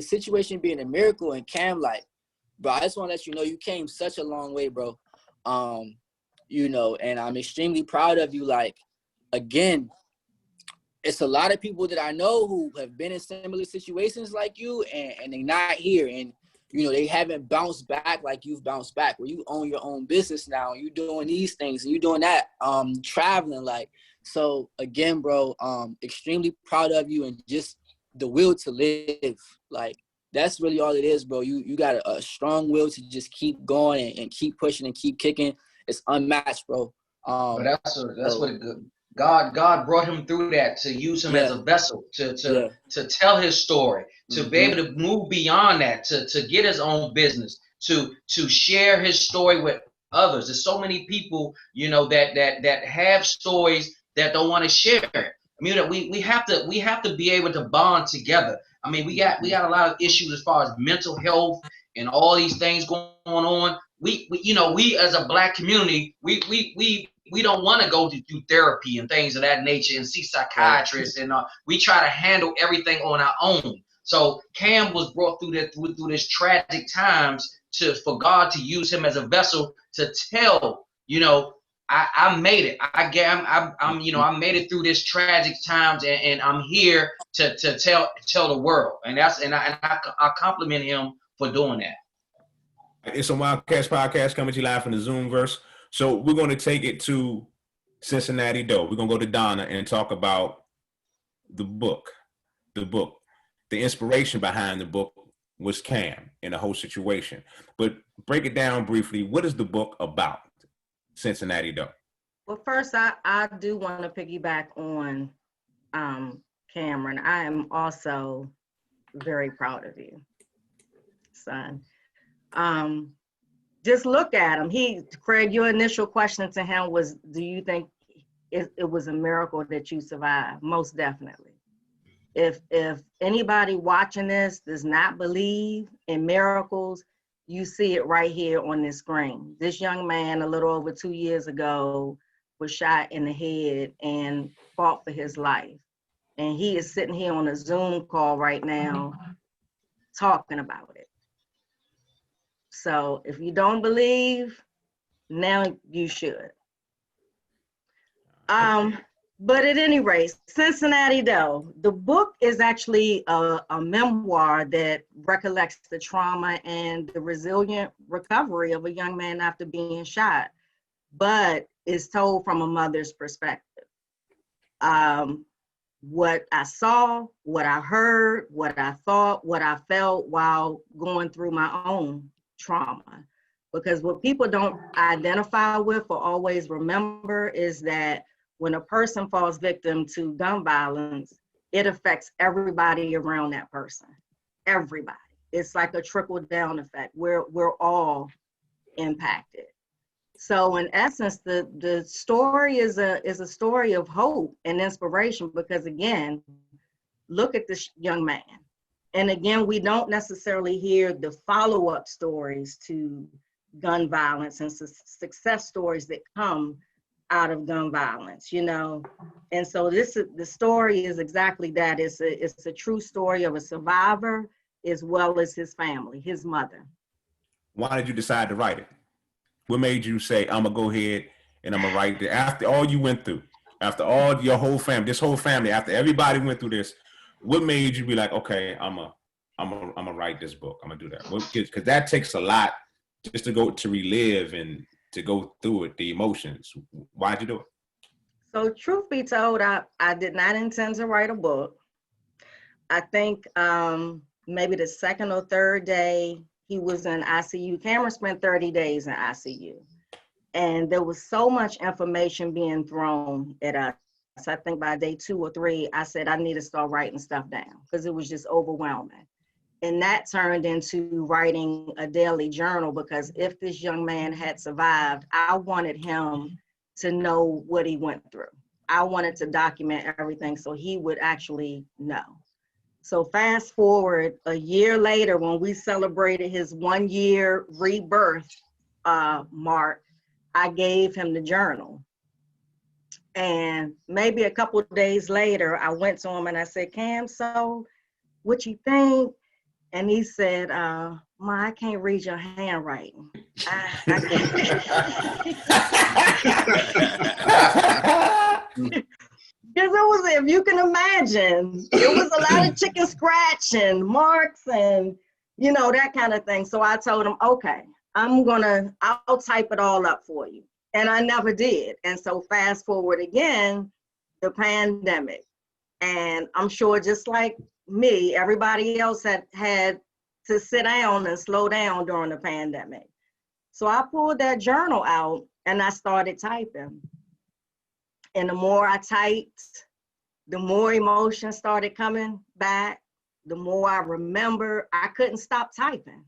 situation being a miracle. And Cam, like, bro, I just want to let you know you came such a long way, bro. And I'm extremely proud of you. Like, again, it's a lot of people that I know who have been in similar situations like you, and they're not here. And, they haven't bounced back like you've bounced back, where you own your own business now, and you're doing these things, and you're doing that, traveling. Like, so again, bro, extremely proud of you, and just the will to live. Like, that's really all it is, bro. You got a strong will to just keep going and keep pushing and keep kicking. It's unmatched, bro. But that's what God brought him through that to use him as a vessel to tell his story, to be able to move beyond that, to get his own business, to share his story with others. There's so many people, you know, that have stories that don't want to share it. I mean, we have to be able to bond together. I mean, we got a lot of issues as far as mental health and all these things going on. We you know, we as a Black community, we don't want to go to do therapy and things of that nature and see psychiatrists, and we try to handle everything on our own. So Cam was brought through this tragic times for God to use him as a vessel to tell, you know, I made it. I'm you know, I made it through this tragic times, and I'm here to tell the world, and I compliment him for doing that. It's a Wildcats podcast coming to you live from the Zoomverse. So we're going to take it to Cincinnati Doe. We're going to go to Donna and talk about the book. The inspiration behind the book was Cam and the whole situation. But break it down briefly. What is the book about, Cincinnati Doe? Well, first, I do want to piggyback on Cameron. I am also very proud of you, son. Just look at him. Craig, your initial question to him was, do you think it was a miracle that you survived? Most definitely. If anybody watching this does not believe in miracles, you see it right here on this screen. This young man, a little over 2 years ago, was shot in the head and fought for his life. And he is sitting here on a Zoom call right now talking about it. So if you don't believe, now you should. But at any rate, Cincinnati Doe, the book is actually a memoir that recollects the trauma and the resilient recovery of a young man after being shot, but is told from a mother's perspective. What I saw, what I heard, what I thought, what I felt while going through my own trauma. Because what people don't identify with or always remember is that when a person falls victim to gun violence, it affects everybody around that person. Everybody. It's like a trickle-down effect. We're all impacted. So in essence, the story is a story of hope and inspiration, because again, look at this young man. And again, we don't necessarily hear the follow-up stories to gun violence and success stories that come out of gun violence, you know. And so the story is exactly that. It's a true story of a survivor as well as his family, his mother. Why did you decide to write it? What made you say, I'm gonna go ahead and I'm gonna write it? After all you went through, after all your whole family, this whole family, after everybody went through this, what made you be like, okay, I'm gonna write this book. I'm gonna do that. Because that takes a lot just to relive and to go through it, the emotions. Why'd you do it? So truth be told, I did not intend to write a book. I think maybe the second or third day he was in ICU. Cameron spent 30 days in ICU. And there was so much information being thrown at us. I think by day 2 or 3, I said I need to start writing stuff down because it was just overwhelming. And that turned into writing a daily journal, because if this young man had survived, I wanted him to know what he went through. I wanted to document everything so he would actually know. So fast forward a year later, when we celebrated his 1-year rebirth mark, I gave him the journal. And maybe a couple of days later, I went to him and I said, Cam, so what you think? And he said, Ma, I can't read your handwriting. I can't. Because it was, if you can imagine, it was a lot of chicken scratch and marks and, you know, that kind of thing. So I told him, okay, I'll type it all up for you. And I never did. And so fast forward again, the pandemic. And I'm sure just like me, everybody else had to sit down and slow down during the pandemic. So I pulled that journal out and I started typing. And the more I typed, the more emotions started coming back. The more I remember, I couldn't stop typing.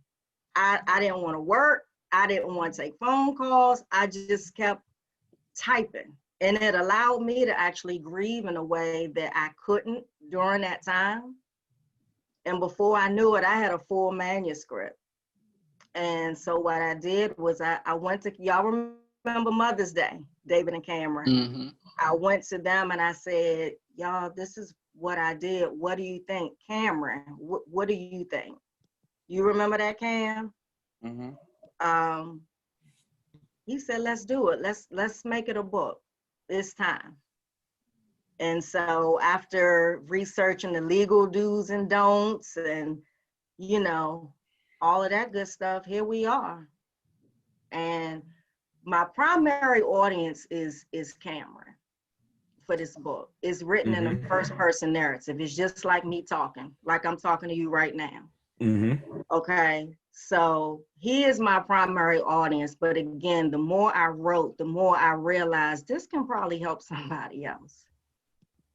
I didn't want to work. I didn't want to take phone calls. I just kept typing. And it allowed me to actually grieve in a way that I couldn't during that time. And before I knew it, I had a full manuscript. And so what I did was I went to, y'all remember Mother's Day, David and Cameron. Mm-hmm. I went to them and I said, y'all, this is what I did. What do you think? Cameron, what do you think? You remember that, Cam? Mm-hmm. He said, let's do it. Let's make it a book. It's time. And so after researching the legal do's and don'ts and, you know, all of that good stuff, here we are. And my primary audience is Cameron for this book. It's written in a first person narrative. It's just like me talking, like I'm talking to you right now. Okay, so he is my primary audience. But again, the more I wrote, the more I realized this can probably help somebody else.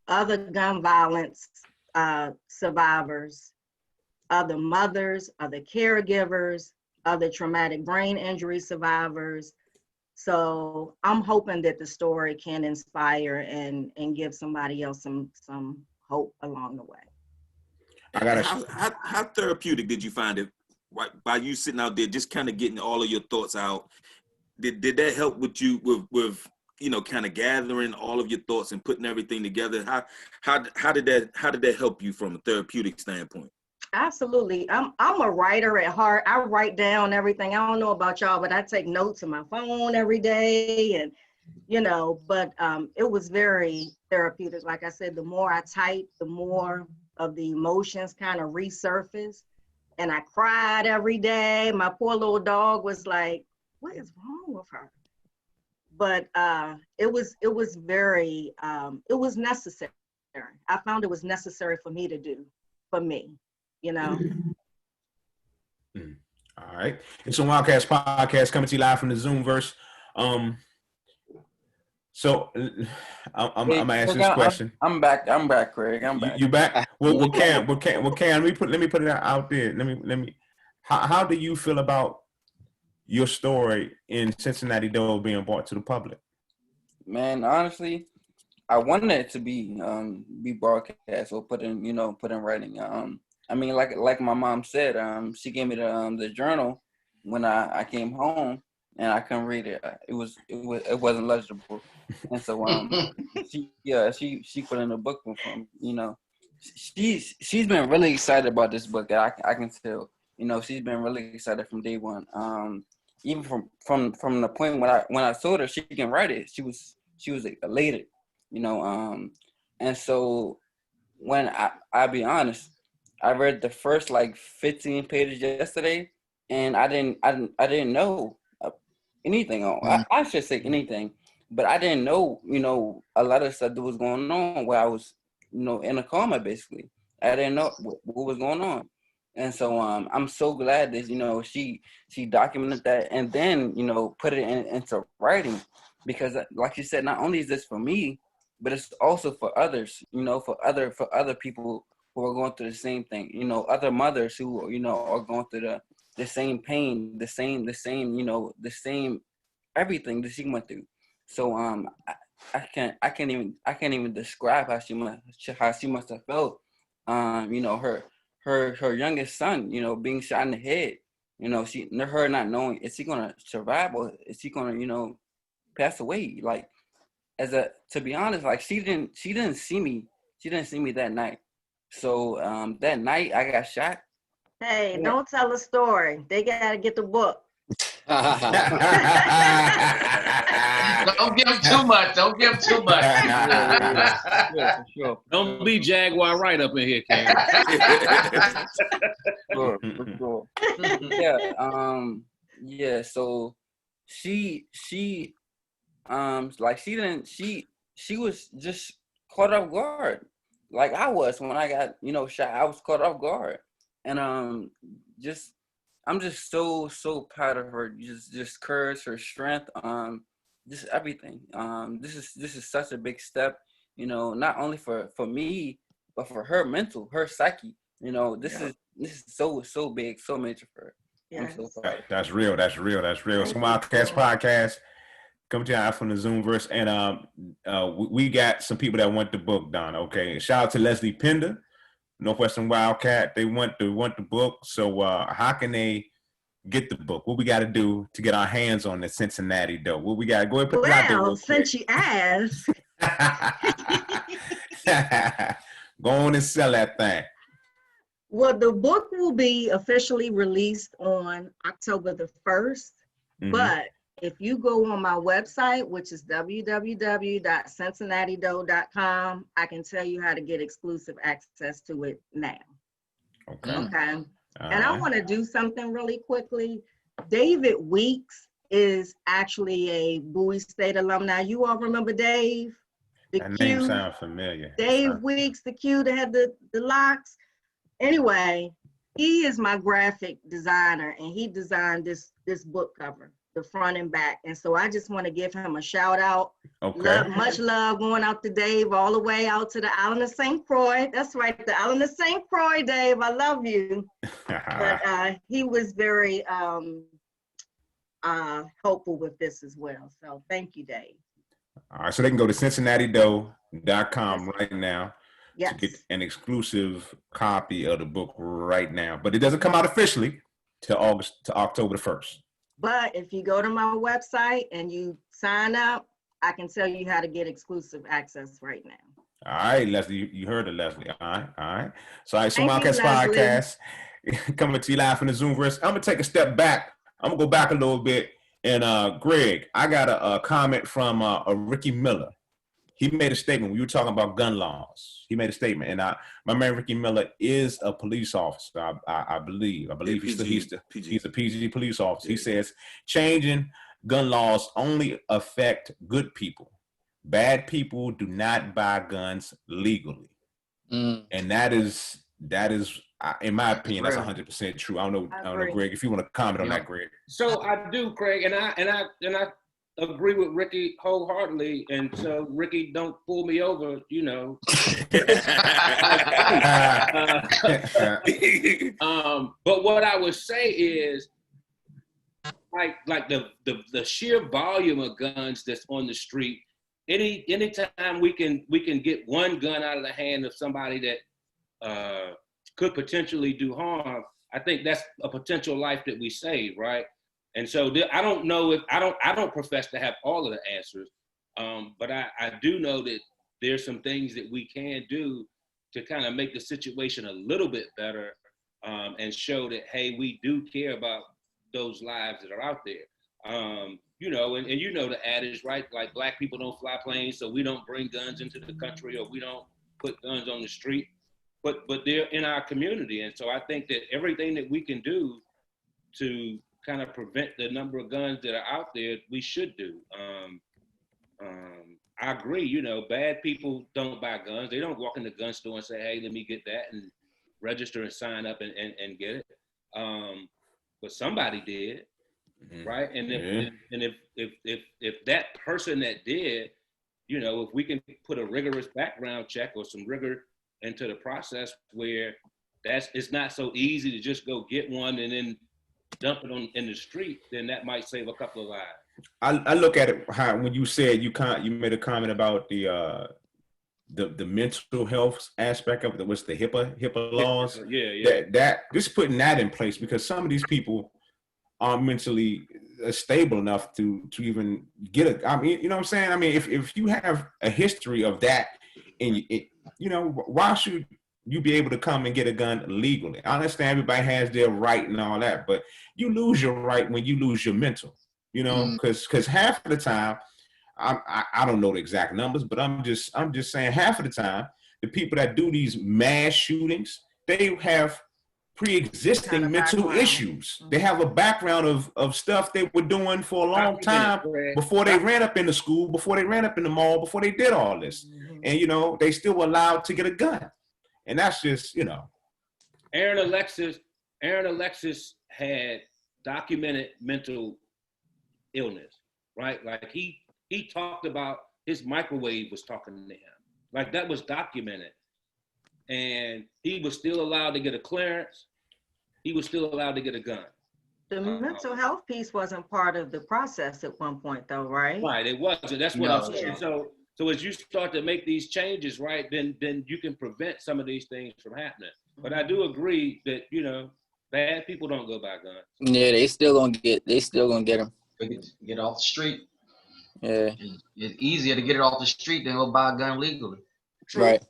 Other gun violence survivors, other mothers, other caregivers, other traumatic brain injury survivors. So I'm hoping that the story can inspire and give somebody else some hope along the way. How therapeutic did you find it? Right, by you sitting out there, just kind of getting all of your thoughts out. Did that help with you with you know, kind of gathering all of your thoughts and putting everything together? How did that help you from a therapeutic standpoint? Absolutely. I'm a writer at heart. I write down everything. I don't know about y'all, but I take notes on my phone every day, and you know, but it was very therapeutic. Like I said, the more I type, the more of the emotions kind of resurface. And I cried every day. My poor little dog was like, what is wrong with her? But it was very, it was necessary. I found it was necessary for me to do, for me, you know. All right. It's a Wildcats podcast coming to you live from the Zoomverse. So I'm gonna ask this question. I'm back, Craig. I'm back. You back? Well, Cam. Let me put it out there. Let me. How do you feel about your story in Cincinnati Dole being brought to the public? Man, honestly, I wanted it to be broadcast or put in writing. I mean, like my mom said, she gave me the journal when I came home, and I couldn't read it. It wasn't legible, and so she put in a book for me. You know, she's been really excited about this book. I can tell. You know, she's been really excited from day one. Even from the point when I told her she can write it, she was elated. You know, and so when I'll be honest, I read the first like 15 pages yesterday, and I didn't know anything on. I should say anything, but I didn't know, you know, a lot of stuff that was going on where I was, you know, in a coma basically. I didn't know what was going on, and so I'm so glad that, you know, she documented that and then, you know, put it into writing, because like you said, not only is this for me, but it's also for others, you know, for other people who are going through the same thing, you know, other mothers who, you know, are going through the same pain, the same, you know, the same everything that she went through. So I can't even describe how she must have felt. You know, her youngest son, you know, being shot in the head. You know, her not knowing, is he gonna survive or is he gonna, you know, pass away? Like, to be honest, like she didn't see me that night. So that night I got shot. Hey, don't tell a story. They gotta get the book. Don't give them too much. Don't give them too much. Yeah, for sure. Don't be Jaguar right up in here, Cam. For sure. Yeah. So she was just caught off guard, like I was when I got, you know, shot. I was caught off guard, and just I'm just so proud of her. Just courage, her strength, just everything. This is such a big step, you know, not only for me, but for her mental, her psyche. You know, this is so big, so major for her. Yes. I'm so proud. That's real. That's real. That's real. So Wildcats podcast coming to you from the Zoomverse, and we got some people that want the book done. Okay, shout out to Leslie Pender, Northwestern Wildcat. They want the book. So how can they get the book? What we got to do to get our hands on the Cincinnati dough? What we got to go and put it out there. Well, since you asked, go on and sell that thing. well, the book will be officially released on October the 1st, but if you go on my website, which is www.cincinnatidough.com, I can tell you how to get exclusive access to it now. Okay. And I want to do something really quickly. David Weeks is actually a Bowie State alumni. You all remember Dave? That name sounds familiar. Dave Weeks, the Q that had the locks. Anyway, he is my graphic designer, and he designed this book cover, the front and back. And so I just want to give him a shout out. Okay. Much love going out to Dave, all the way out to the island of St. Croix. That's right, the island of St. Croix, Dave. I love you. But he was very hopeful with this as well. So thank you, Dave. All right, so they can go to cincinnatidough.com right now. Yes. To get an exclusive copy of the book right now. But it doesn't come out officially till October the 1st. But if you go to my website and you sign up, I can tell you how to get exclusive access right now. All right, Leslie, you heard it, Leslie. All right. So Thank Wildcats you, podcast coming to you live from the Zoomverse. I'm gonna take a step back. I'm gonna go back a little bit. And Greg, I got a comment from Ricky Miller. He made a statement when you were talking about gun laws. He made a statement, and my man Ricky Miller is a police officer. I believe he's a PG police officer. He says changing gun laws only affect good people. Bad people do not buy guns legally, and that is in my opinion, that's 100% true. I don't know, Greg, if you want to comment on that, Greg. So I do, Craig, and I agree with Ricky wholeheartedly, and so Ricky, don't pull me over, you know. But what I would say is, like the sheer volume of guns that's on the street. Anytime we can get one gun out of the hand of somebody that could potentially do harm, I think that's a potential life that we save, right? And so I don't know if I don't profess to have all of the answers, but I do know that there's some things that we can do to kind of make the situation a little bit better, and show that, hey, we do care about those lives that are out there. You know, and you know the adage, right? Like, black people don't fly planes, so we don't bring guns into the country, or we don't put guns on the street, but they're in our community. And so I think that everything that we can do to kind of prevent the number of guns that are out there, we should do. I agree, you know, bad people don't buy guns. They don't walk in the gun store and say, hey, let me get that and register and sign up and get it. But somebody did, right? And if that person that did, you know, if we can put a rigorous background check or some rigor into the process where it's not so easy to just go get one and then dump it in the street, then that might save a couple of lives. I look at it how when you said you made a comment about the mental health aspect of it, was the HIPAA laws. Yeah. That just putting that in place, because some of these people aren't mentally stable enough to even get it. I mean, you know what I'm saying? I mean, if you have a history of that, and you know, why should you be able to come and get a gun legally? I understand everybody has their right and all that, but you lose your right when you lose your mental. You know, because half of the time, I don't know the exact numbers, but I'm just saying half of the time, the people that do these mass shootings, they have pre-existing mental issues. They have a background of stuff they were doing for a long time before they ran up in the school, before they ran up in the mall, before they did all this. And, you know, they still were allowed to get a gun. And that's just, you know. Aaron Alexis had documented mental illness, right? Like he talked about his microwave was talking to him. Like that was documented. And he was still allowed to get a clearance. He was still allowed to get a gun. The mental health piece wasn't part of the process at one point though, right? Right, it wasn't. That's what I'm saying. So as you start to make these changes, right, then you can prevent some of these things from happening. But I do agree that, you know, bad people don't go buy guns. Yeah, they still gonna get them. Get off the street. Yeah. It's easier to get it off the street than go buy a gun legally. Right.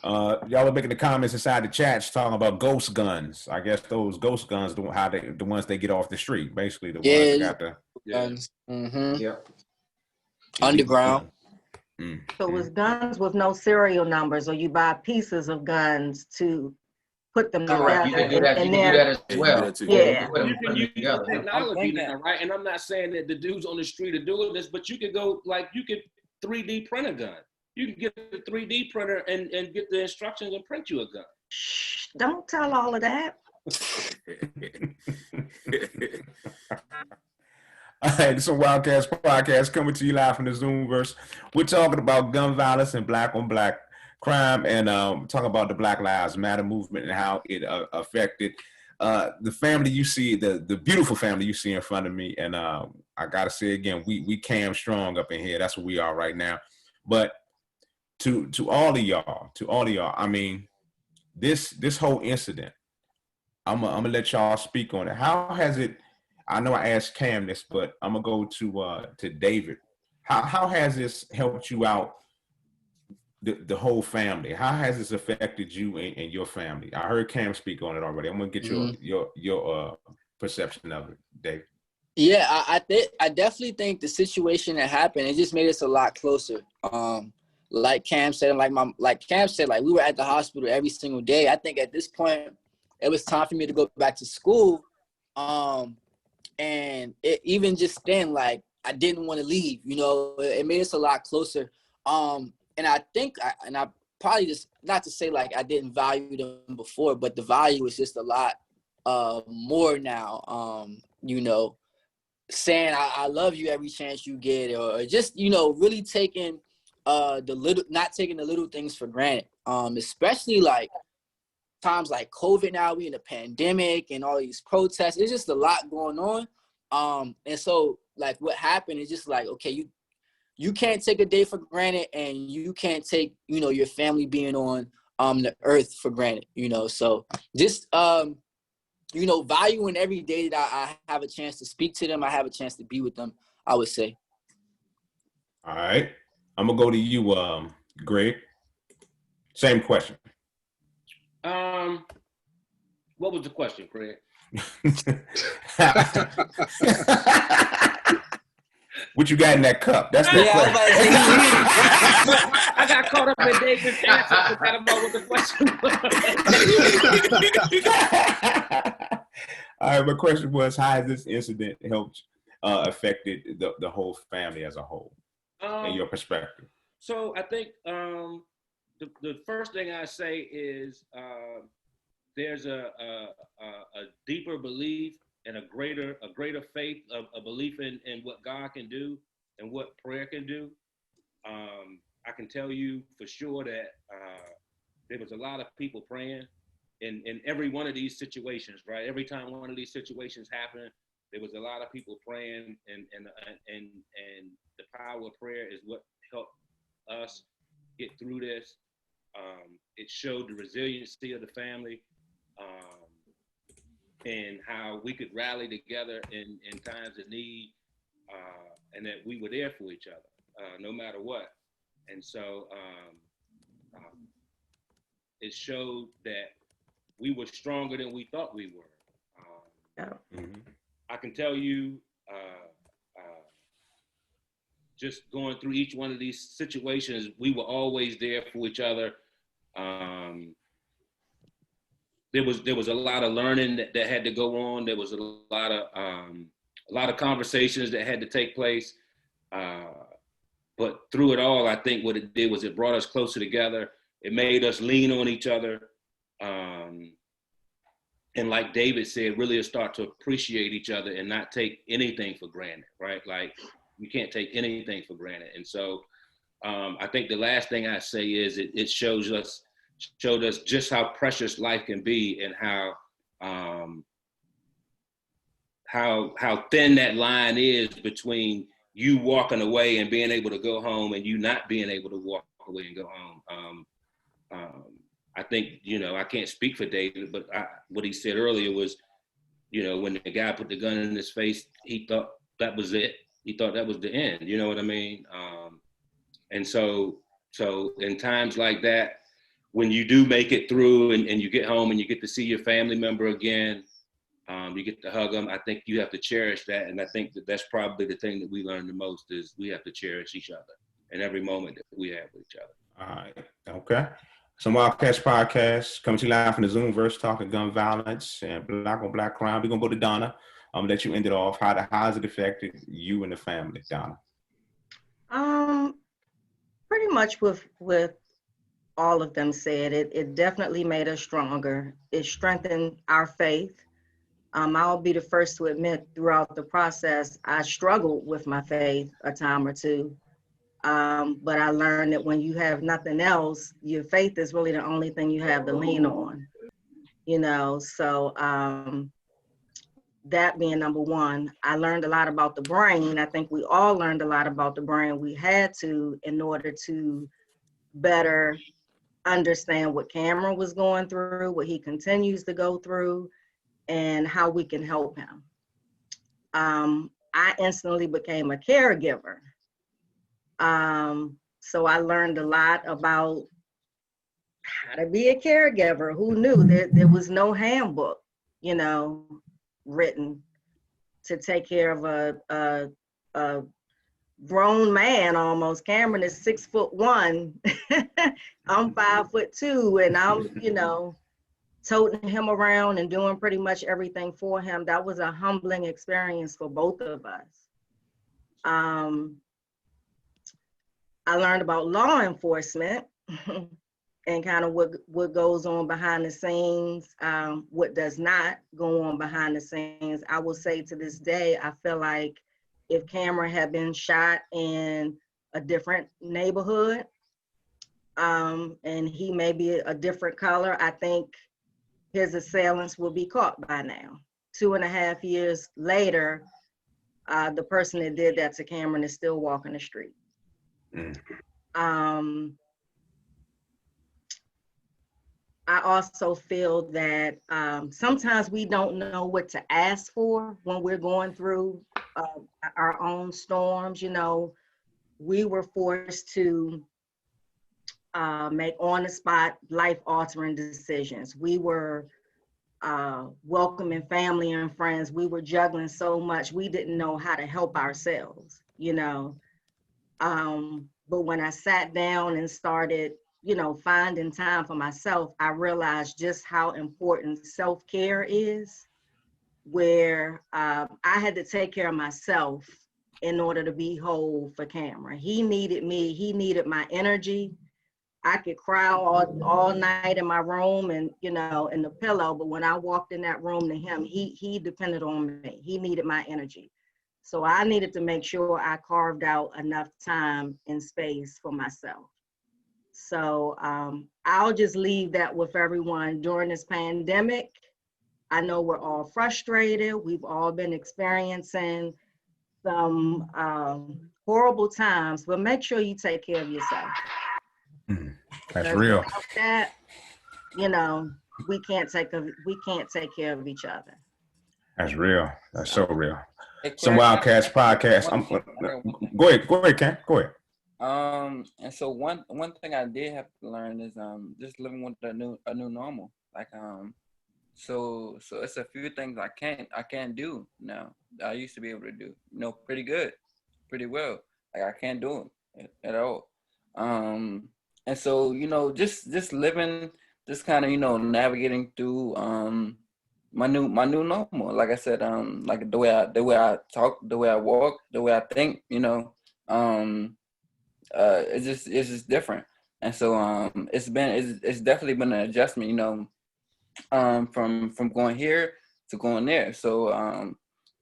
Y'all are making the comments inside the chats talking about ghost guns. I guess those ghost guns, the ones they get off the street, basically the ones that got the guns. Mm-hmm. Yeah. Underground. So it was guns with no serial numbers, or you buy pieces of guns to put them Correct. together. You can do that. You can do that as well. Yeah. You can use together. technology now, right? And I'm not saying that the dudes on the street are doing this, but you could go, like, you could 3D print a gun. You can get a 3D printer and get the instructions and print you a gun. Shh, don't tell all of that. All right, this is a Wildcats podcast coming to you live from the Zoomverse. We're talking about gun violence and black on black crime, and talking about the Black Lives Matter movement and how it affected the family you see, the beautiful family you see in front of me. And I gotta say again, we cam strong up in here. That's what we are right now. But to all of y'all, I mean, this whole incident, I'm gonna let y'all speak on it. How has it? I know I asked Cam this, but I'm gonna go to David. How has this helped you out, the whole family? How has this affected you and your family? I heard Cam speak on it already. I'm gonna get your perception of it, David. Yeah, I definitely think the situation that happened, it just made us a lot closer. Like Cam said, like Cam said, like we were at the hospital every single day. I think at this point, it was time for me to go back to school. And even just then, like, I didn't want to leave, you know, it made us a lot closer. And I think, I probably just, not to say like I didn't value them before, but the value is just a lot more now, you know, saying I love you every chance you get, or just, you know, really taking not taking the little things for granted, especially like times like COVID now, we in a pandemic and all these protests. It's just a lot going on. And so like what happened is just like, okay, you can't take a day for granted, and you can't take, you know, your family being on the earth for granted, you know. So just you know, valuing every day that I have a chance to speak to them, I have a chance to be with them, I would say. All right. I'm gonna go to you, Greg. Same question. What was the question, Craig? What you got in that cup? That's the question. I got caught up in David's answer. I forgot about what the question was. All right, my question was, how has this incident helped affected the whole family as a whole, in your perspective? So I think the first thing I say is there's a deeper belief and a greater faith, a belief in what God can do and what prayer can do. I can tell you for sure that there was a lot of people praying in every one of these situations, right? Every time one of these situations happened, there was a lot of people praying, and the power of prayer is what helped us get through this. It showed the resiliency of the family, and how we could rally together in times of need, and that we were there for each other, no matter what. And so it showed that we were stronger than we thought we were. I can tell you, just going through each one of these situations, we were always there for each other. There was a lot of learning that had to go on. There was a lot of conversations that had to take place. But through it all, I think what it did was it brought us closer together. It made us lean on each other. and like David said, really start to appreciate each other and not take anything for granted, right? Like you can't take anything for granted. And so I think the last thing I say is it showed us just how precious life can be, and how thin that line is between you walking away and being able to go home and you not being able to walk away and go home. I think, I can't speak for David, but what he said earlier was, when the guy put the gun in his face, he thought that was it. He thought that was the end. You know what I mean? And so in times like that, when you do make it through and you get home and you get to see your family member again, you get to hug them, I think you have to cherish that. And I think that's probably the thing that we learn the most is we have to cherish each other and every moment that we have with each other. All right. Okay. Some Catz podcast coming to you live from the Zoomverse, talking gun violence and black on black crime. We're going to go to Donna. Let you end it off. How has it affected you and the family, Donna? Pretty much with all of them said, it definitely made us stronger. It strengthened our faith. I'll be the first to admit throughout the process, I struggled with my faith a time or two. But I learned that when you have nothing else, your faith is really the only thing you have to lean on, so that being number one. I learned a lot about the brain. I think we all learned a lot about the brain. We had to in order to better understand what Cameron was going through, what he continues to go through, and how we can help him. I instantly became a caregiver. So I learned a lot about how to be a caregiver. Who knew that there was no handbook, written to take care of a grown man almost. Cameron is 6'1". I'm 5'2", and I'm, toting him around and doing pretty much everything for him. That was a humbling experience for both of us. I learned about law enforcement and kind of what goes on behind the scenes, what does not go on behind the scenes. I will say to this day, I feel like if Cameron had been shot in a different neighborhood, and he may be a different color, I think his assailants will be caught by now. 2.5 years later, the person that did that to Cameron is still walking the street. I also feel that sometimes we don't know what to ask for when we're going through our own storms. We were forced to make on-the-spot, life-altering decisions. We were welcoming family and friends. We were juggling so much, we didn't know how to help ourselves, But when I sat down and started, finding time for myself, I realized just how important self-care is, where I had to take care of myself in order to be whole for Cameron. He needed me. He needed my energy. I could cry all night in my room and, in the pillow, but when I walked in that room to him, he depended on me. He needed my energy. So I needed to make sure I carved out enough time and space for myself. So I'll just leave that with everyone during this pandemic. I know we're all frustrated. We've all been experiencing some horrible times, but make sure you take care of yourself. That's real. That, we can't take care of each other. That's real. That's so real. Some Catz podcast. Go ahead, Ken. Go ahead. And so one thing I did have to learn is just living with a new normal. Like so it's a few things I can't do now that I used to be able to do. Pretty well. Like I can't do it at all. And so just living, just kind of navigating through my new normal. Like I said, like the way I talk, the way I walk, the way I think, it's just different. And so it's definitely been an adjustment, from going here to going there. So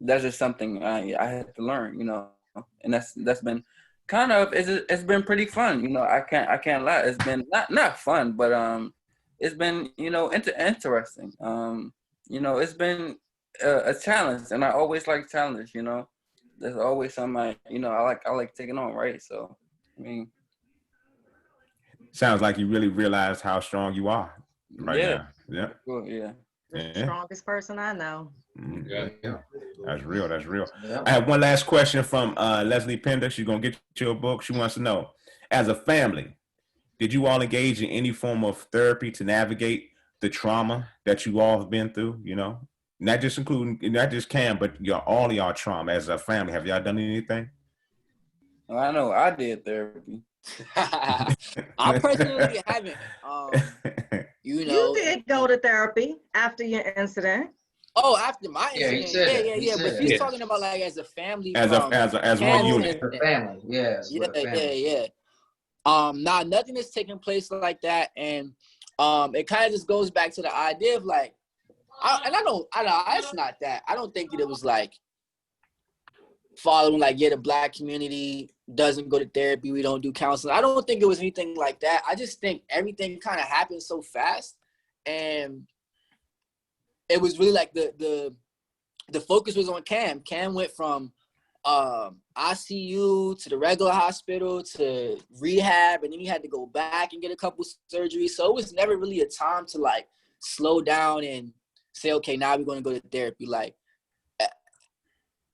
that's just something I had to learn, and that's been kind of it's been pretty fun. I can't lie. It's been not fun, but it's been interesting. It's been a challenge, and I always like challenge. There's always something I like taking on, right? So I mean, sounds like you really realize how strong you are right now. Yeah. Cool, yeah. The strongest person I know. Yeah. That's real. That's real. Yeah. I have one last question from Leslie Pender. She's gonna get you a book. She wants to know, as a family, did you all engage in any form of therapy to navigate the trauma that you all have been through? Not just Cam, but all of y'all trauma as a family. Have y'all done anything? Well, I know I did therapy. I personally haven't. You did go to therapy after your incident. Oh, after my Yeah, incident, he said but it. she's talking about like as a family, as one unit. The family, yes. Yeah. Nah, nothing is taking place like that, and it kind of just goes back to the idea of like, it's not that. I don't think that it was like following like, the Black community doesn't go to therapy, we don't do counseling. I don't think it was anything like that. I just think everything kind of happened so fast, and it was really like the focus was on Cam. Cam went from ICU to the regular hospital to rehab, and then he had to go back and get a couple surgeries. So it was never really a time to like slow down and say, okay, now we're going to go to therapy. Like,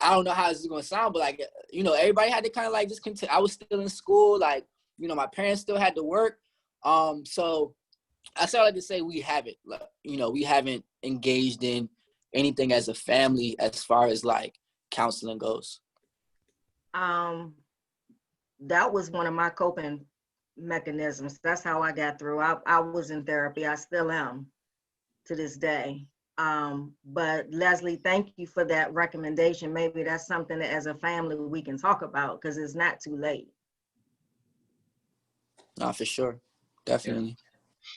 I don't know how this is going to sound, but like, everybody had to kind of like just continue. I was still in school. Like, my parents still had to work. So I still like to say we haven't, we haven't engaged in anything as a family as far as like counseling goes. That was one of my coping mechanisms. That's how I got through. I was in therapy. I still am to this day. But Leslie, thank you for that recommendation. Maybe that's something that as a family we can talk about, because it's not too late. No, for sure. Definitely.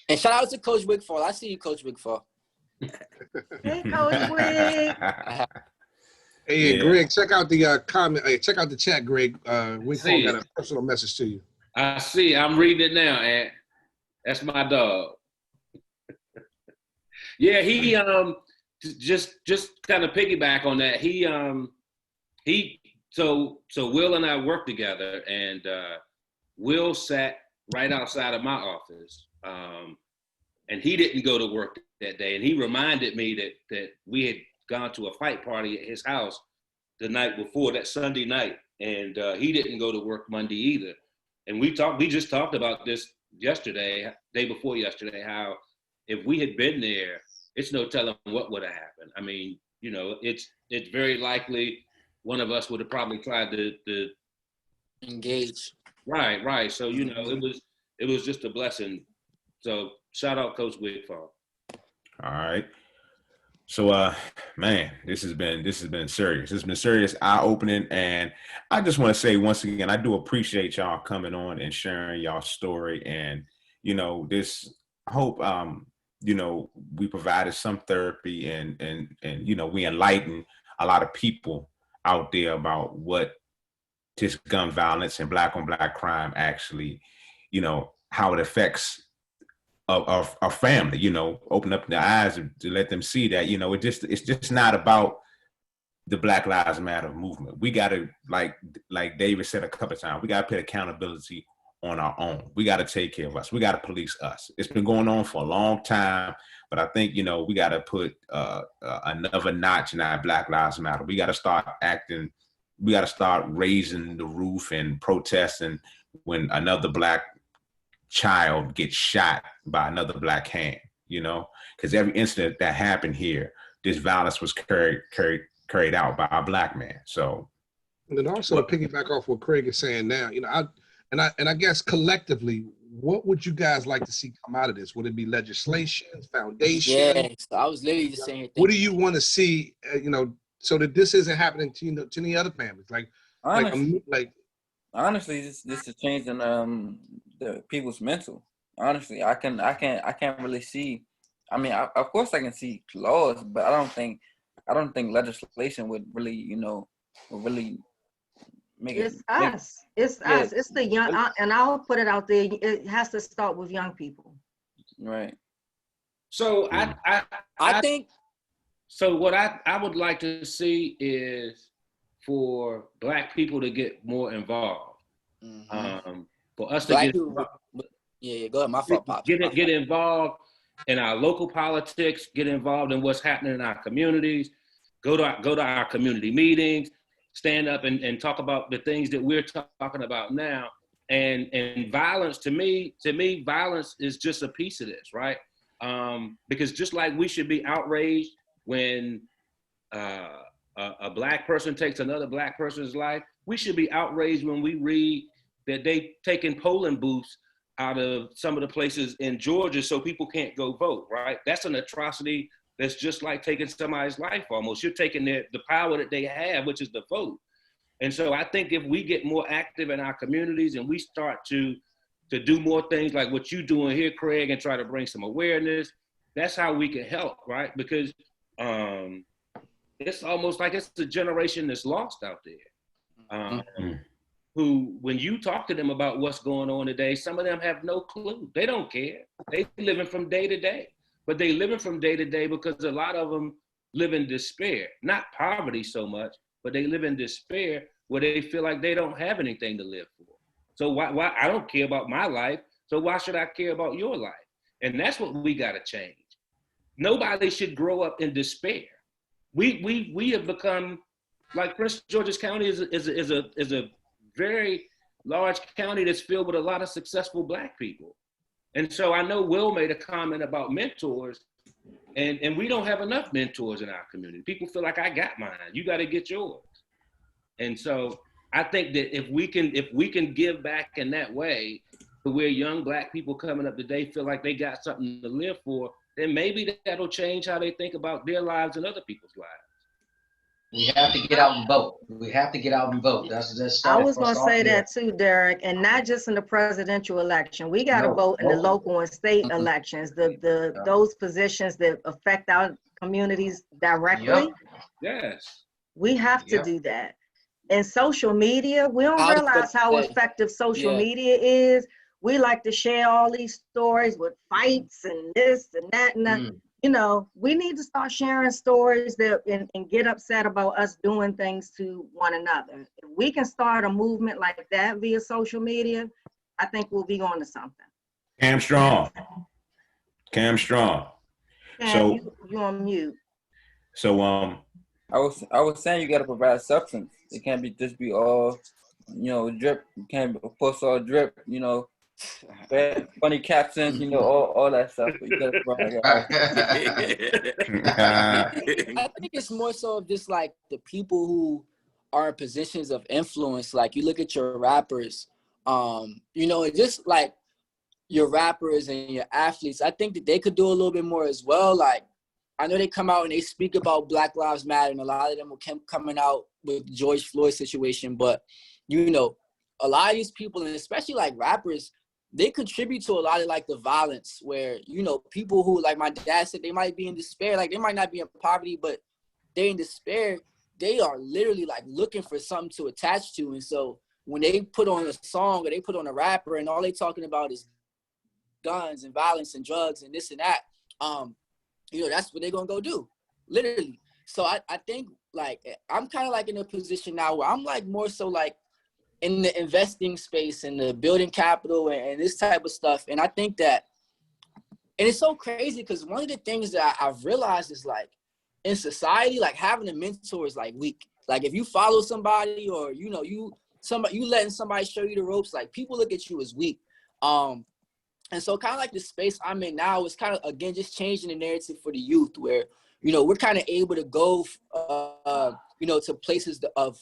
And shout out to Coach Wigfall. I see you, Coach Wigfall. Hey, Coach Wig. Hey, Greg, check out the comment. Hey, check out the chat, Greg. Wigfall got a personal message to you. I see. I'm reading it now, and that's my dog. Yeah, he just kind of piggyback on that. So Will and I worked together, and Will sat right outside of my office, and he didn't go to work that day. And he reminded me that we had gone to a fight party at his house the night before, that Sunday night, and he didn't go to work Monday either. And we just talked about this day before yesterday, how if we had been there, it's no telling what would have happened. I mean, it's very likely one of us would have probably tried to engage. Right. So, it was just a blessing. So shout out Coach Wigfall. All right. So, man, this has been serious. It's been serious, eye-opening, and I just want to say once again, I do appreciate y'all coming on and sharing y'all story, and I hope we provided some therapy and we enlighten a lot of people out there about what this gun violence and black on black crime actually, how it affects our family, open up their eyes to let them see that, it's just not about the Black Lives Matter movement. We got to, like David said a couple of times, we got to put accountability on our own. We got to take care of us. We got to police us. It's been going on for a long time, but I think, we got to put another notch in our Black Lives Matter. We got to start acting. We got to start raising the roof and protesting when another Black child gets shot by another Black hand, because every incident that happened here, this violence was carried out by a Black man. So, and then also to piggyback off what Craig is saying now, I guess collectively, what would you guys like to see come out of this? Would it be legislation, foundation? Yeah, so I was literally just saying. What do you want to see, so that this isn't happening to any other families? Honestly, this is changing the people's mental. Honestly, I can't really see I mean, of course I can see laws, but I don't think legislation would really, would really make it. It's us. It's Yeah. us. It's the young, and I'll put it out there. It has to start with young people. Right. So I think. So what I would like to see is for Black people to get more involved. For us to Black get people, yeah, go ahead. My fault, Pops. get involved in our local politics, get involved in what's happening in our communities, go to our community meetings, stand up and talk about the things that we're talking about now. And violence, to me, violence is just a piece of this, right? Because just like we should be outraged when a Black person takes another Black person's life, we should be outraged when we read that they taking polling booths out of some of the places in Georgia so people can't go vote, right? That's an atrocity that's just like taking somebody's life almost. You're taking the power that they have, which is the vote. And so I think if we get more active in our communities and we start to do more things like what you're doing here, Craig, and try to bring some awareness, that's how we can help, right? Because it's almost like it's a generation that's lost out there. Who, when you talk to them about what's going on today, some of them have no clue. They don't care. They living from day to day, but they living from day to day because a lot of them live in despair, not poverty so much, but they live in despair where they feel like they don't have anything to live for. So why I don't care about my life, so why should I care about your life? And that's what we got to change. Nobody should grow up in despair. We have become, like Prince George's County is a very large county that's filled with a lot of successful Black people. And so I know Will made a comment about mentors, and we don't have enough mentors in our community. People feel like I got mine, you got to get yours. And so I think that if we can give back in that way, to where young Black people coming up today feel like they got something to live for, then maybe that'll change how they think about their lives and other people's lives. We have to get out and vote. We have to get out and vote. That's I was going to say that too, Derek, and not just in the presidential election. We got to vote in the local and state elections, those positions that affect our communities directly. Yes. We have to do that. And social media, we don't realize how effective social media is. We like to share all these stories with fights and this and that and that. You know, we need to start sharing stories that and get upset about us doing things to one another. If we can start a movement like that via social media, I think we'll be going to something. Cam Strong. Cam, so you on mute. So I was saying you gotta provide substance. It can't be just be all, drip. You can't post all drip, funny captions, all that stuff. But you gotta provide. I think it's more so of just like the people who are in positions of influence. Like you look at your rappers, just like your rappers and your athletes. I think that they could do a little bit more as well. Like I know they come out and they speak about Black Lives Matter, and a lot of them will keep coming out with George Floyd situation. But a lot of these people, and especially like rappers, they contribute to a lot of like the violence where, people who, like my dad said, they might be in despair. Like they might not be in poverty, but they're in despair. They are literally like looking for something to attach to. And so when they put on a song or they put on a rapper and all they talking about is guns and violence and drugs and this and that, that's what they're going to go do, literally. So I think like, I'm kind of like in a position now where I'm like more so like in the investing space and the building capital and this type of stuff. And I think that, and it's so crazy because one of the things that I've realized is like in society, like having a mentor is like weak. Like if you follow somebody or, you letting somebody show you the ropes, like people look at you as weak. And so kind of like the space I'm in now is kind of, again, just changing the narrative for the youth where, we're kind of able to go, to places that are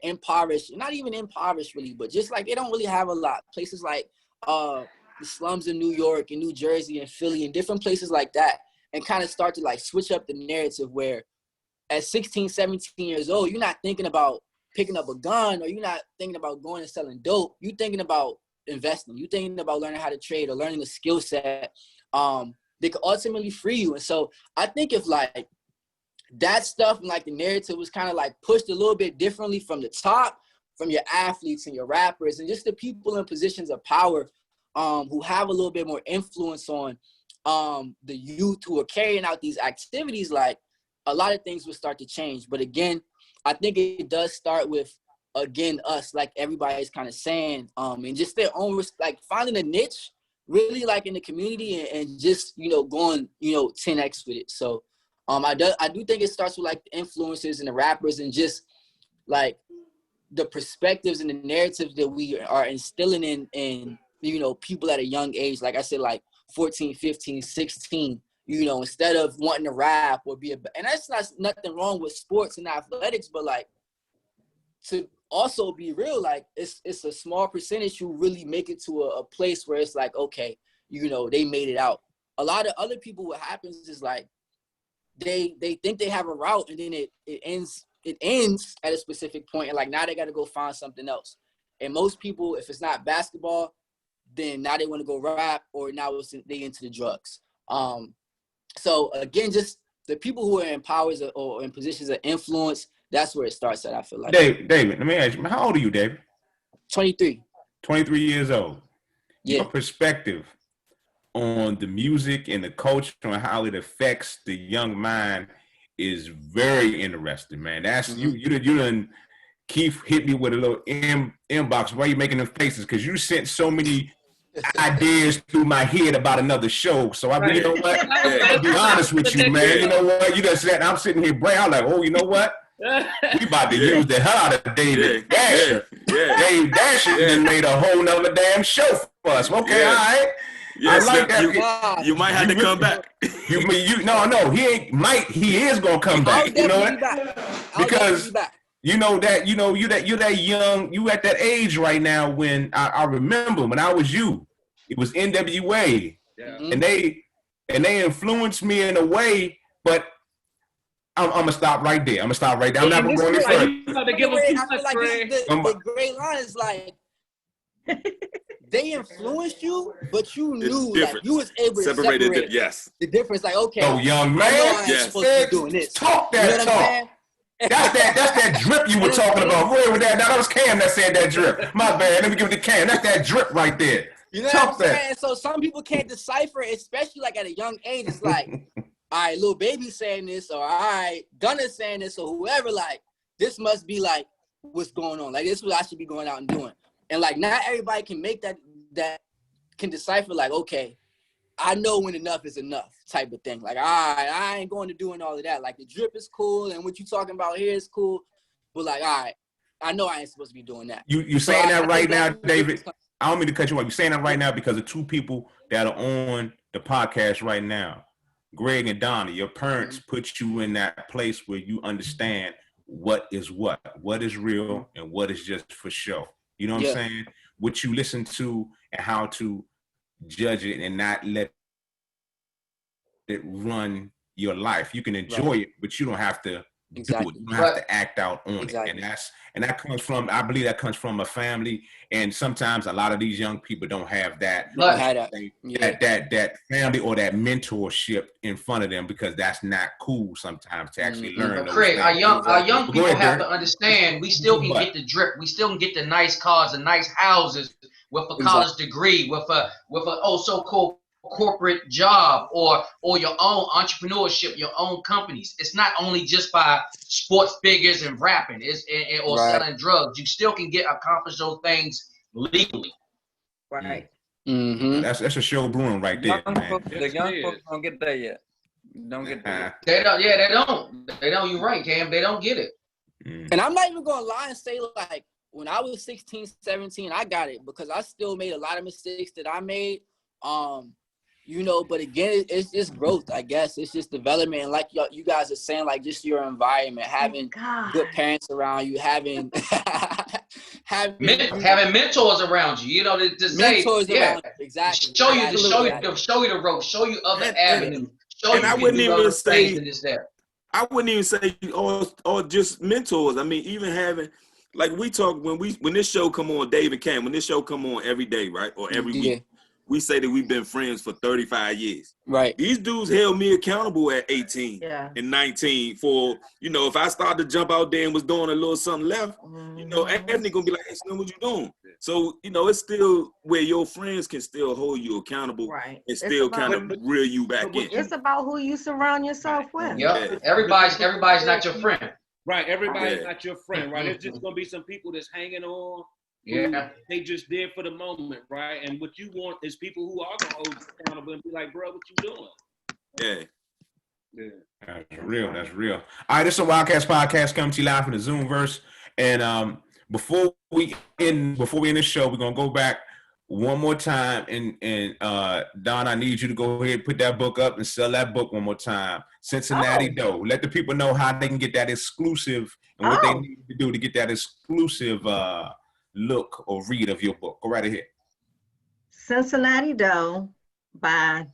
impoverished, not even impoverished really, but just like they don't really have a lot. Places like the slums in New York and New Jersey and Philly and different places like that, and kind of start to like switch up the narrative where at 16, 17 years old, you're not thinking about picking up a gun or you're not thinking about going and selling dope. You're thinking about investing. You're thinking about learning how to trade or learning a skill set. they could ultimately free you. And so I think if like that stuff and like the narrative was kind of like pushed a little bit differently from the top, from your athletes and your rappers and just the people in positions of power who have a little bit more influence on the youth who are carrying out these activities, like a lot of things will start to change. But again, I think it does start with, again, us, like everybody's kind of saying, and just their own, like finding a niche really like in the community and just, you know, going, you know, 10X with it. So I do think it starts with like the influencers and the rappers and just like the perspectives and the narratives that we are instilling in, you know, people at a young age. Like I said, like 14, 15, 16, you know, instead of wanting to rap or be and that's nothing wrong with sports and athletics, but like to also be real, like it's a small percentage who really make it to a place where it's like, okay, you know, they made it out. A lot of other people, what happens is like they think they have a route and then it ends at a specific point, and like now they got to go find something else. And most people, if it's not basketball, then now they want to go rap, or now they into the drugs. So again, just the people who are in powers or in positions of influence, that's where it starts at, I feel like. David, let me ask you, how old are you, David? 23. 23 years old. Yeah. Your perspective on the music and the culture and how it affects the young mind is very interesting, man. That's you done Keith hit me with a little inbox. Why are you making them faces? Because you sent so many ideas through my head about another show. So I you know what? I'll be honest with you, man. You know what? You just said I'm sitting here brain. I'm like, oh, you know what? We about to use the hell out of David Dasher. Dave Dasher then made a whole nother damn show for us. Okay, all right. Yes, I like that. You might have to come back. No, he ain't might. He is gonna come back. You know what? Because you know that you're that young. You at that age right now when I remember when I was you. It was NWA, and they influenced me in a way. But I'm gonna stop right there. I'm not gonna go any further. The great line is like. They influenced you, but you knew like you was able to separate the difference. Like, okay, oh, young man, supposed to be doing this. Talk that you know talk. That's that drip you were talking about. Where was that? Now that was Cam that said that drip. My bad. Let me give it to Cam. That's that drip right there. You know what I'm saying? So some people can't decipher, especially like at a young age. It's like, all right, Lil Baby saying this, or all right, Gunna saying this, or whoever. Like, this must be like what's going on. Like, this is what I should be going out and doing. And like not everybody can make that can decipher like, okay, I know when enough is enough type of thing. Like, all right, I ain't going to doing all of that. Like the drip is cool and what you talking about here is cool. But like, all right, I know I ain't supposed to be doing that. You saying that right now, David. I don't mean to cut you off. You're saying that right now because of two people that are on the podcast right now. Greg and Donnie, your parents put you in that place where you understand what is real and what is just for show. You know what I'm saying? What you listen to and how to judge it and not let it run your life. You can enjoy it, but you don't have to do it. You don't have to act out on it. And that comes from, I believe that comes from a family. And sometimes a lot of these young people don't have that family or that mentorship in front of them because that's not cool sometimes to actually learn. Craig, our young people have to understand we still can get the drip. We still can get the nice cars and nice houses with a college degree, with a so-called corporate job or your own entrepreneurship, your own companies. It's not only just by sports figures and rapping or selling drugs. You still can accomplish those things legally. Right. Mm-hmm. That's a show brewing right there, man. The young folks don't get there yet. Don't get there. They don't. Yeah, they don't. They don't. You're right, Cam. They don't get it. And I'm not even gonna lie and say like when I was 16, 17, I got it because I still made a lot of mistakes that I made. You know, but again, it's just growth, I guess. It's just development. And like you guys are saying, like just your environment, having good parents around you, having mentors around you, you know, to say, around you. Exactly. Show you the rope, show you other avenues. I wouldn't even say or just mentors. I mean, even having, like we talk when this show come on, Dave and Cam, when this show come on every day, right? Or every week. we say that we've been friends for 35 years. Right. These dudes held me accountable at 18 and 19 for, if I started to jump out there and was doing a little something left, Anthony gonna be like, hey, Slim, what you doing? So, it's still where your friends can still hold you accountable and still kind of reel you back in. It's about who you surround yourself with. Yeah. Everybody's not your friend. Right. Everybody's not your friend, right? There's just gonna be some people that's hanging on. Yeah. They just there for the moment, right? And what you want is people who are gonna hold you accountable and be like, bro, what you doing? Yeah. That's real. That's real. All right, this is a Wildcats podcast coming to you live from the Zoomverse. And before we end the show, we're gonna go back one more time. And Don, I need you to go ahead and put that book up and sell that book one more time. Cincinnati Dough. Let the people know how they can get that exclusive and what they need to do to get that exclusive look or read of your book. Go right ahead. Cincinnati Dough by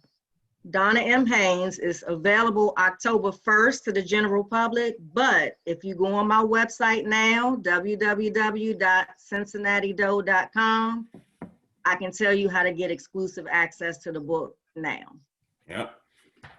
Donna M. Haynes is available October 1st to the general public, but if you go on my website now, www.cincinnatidough.com, I can tell you how to get exclusive access to the book now. Yep.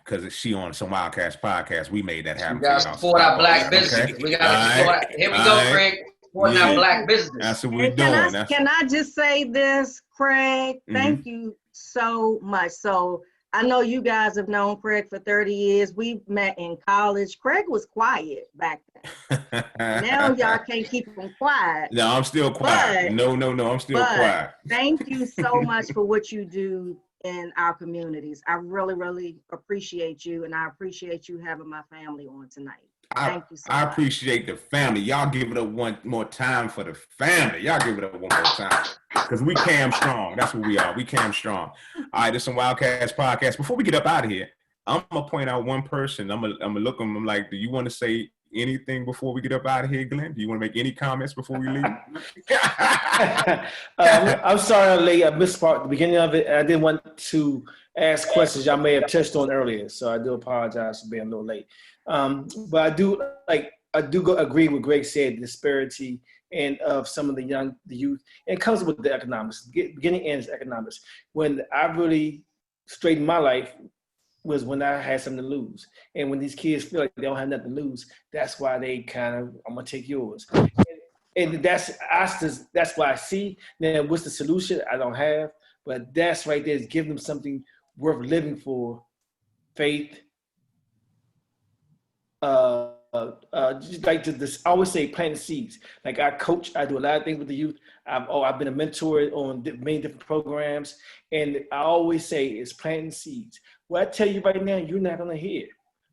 Because she on some Wildcats podcast, we made that happen. We got to support our black business. Okay. We got to support. Here we go, Craig. Supporting our black business. That's what we're doing. Can I just say this, Craig? Thank you so much. So I know you guys have known Craig for 30 years. We met in college. Craig was quiet back then. Now y'all can't keep him quiet. No, I'm still quiet. No, I'm still quiet. Thank you so much for what you do in our communities. I really, really appreciate you, and I appreciate you having my family on tonight. Thank you so much. I appreciate the family. Y'all give it up one more time for the family. Y'all give it up one more time. Because we cam strong. That's what we are. We cam strong. All right, this is some Wildcats podcast. Before we get up out of here, I'm going to point out one person. I'm going to look at them. I'm like, do you want to say anything before we get up out of here, Glenn? Do you want to make any comments before we leave? I'm sorry I'm late. I missed part at the beginning of it. I didn't want to ask questions y'all may have touched on earlier, so I do apologize for being a little late. But I do agree with Greg said, the disparity and of some of the youth. And it comes with the economics, beginning and it's economics. When I really straightened my life was when I had something to lose. And when these kids feel like they don't have nothing to lose, that's why they kind of, I'm gonna take yours. And that's why I see. Now, what's the solution? I don't have, but that's right there is giving them something worth living for. Faith, just like this, I always say planting seeds. Like I coach, I do a lot of things with the youth. I've been a mentor on many different programs, and I always say it's planting seeds. Well, I tell you right now, you're not gonna hear,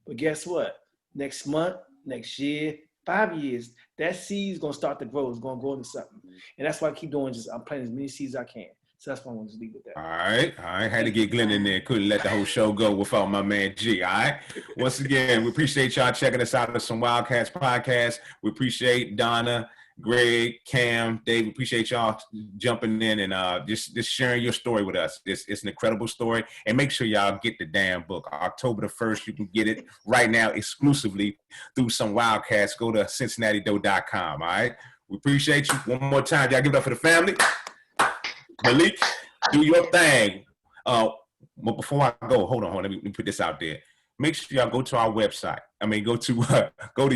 but guess what? Next month, next year, 5 years, that seed's gonna start to grow. It's gonna grow into something, and that's why I keep doing. I'm planting as many seeds as I can. So that's why I want to leave with that. All right. Had to get Glenn in there. Couldn't let the whole show go without my man G. All right. Once again, we appreciate y'all checking us out on some Wildcats podcast. We appreciate Donna, Greg, Cam, Dave. We appreciate y'all jumping in and just sharing your story with us. It's an incredible story. And make sure y'all get the damn book. October the 1st, you can get it right now exclusively through some Wildcats. Go to cincinnatidough.com. All right. We appreciate you. One more time, y'all give it up for the family. Malik, do your thing. But before I go, hold on, let me put this out there. Make sure y'all go to our website. Go to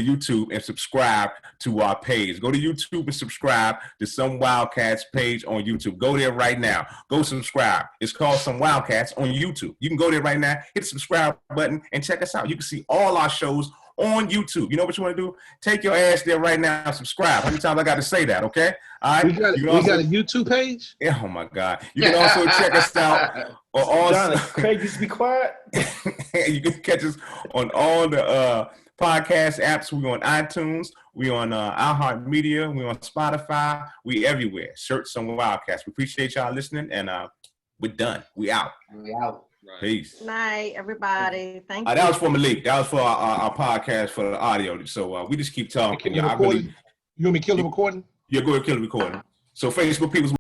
YouTube and subscribe to our page. Go to YouTube and subscribe to Some Wildcats page on YouTube. Go there right now. Go subscribe. It's called Some Wildcats on YouTube. You can go there right now, hit the subscribe button, and check us out. You can see all our shows on YouTube. You know what you want to do? Take your ass there right now and subscribe. How many times I got to say that, okay? All right. We got a YouTube page? Yeah, oh my God. You can also check us out on all Craig used to be quiet. You can catch us on all the podcast apps. We're on iTunes. We're on iHeartMedia. We're on Spotify. We everywhere. Search Some Wildcats. We appreciate y'all listening, and we're done. We out. We out. Right. Peace. Night, everybody. Thank you. That was for Malik. That was for our podcast for the audio. So we just keep talking. You want me to kill the recording? Yeah, go ahead and kill the recording. So Facebook people.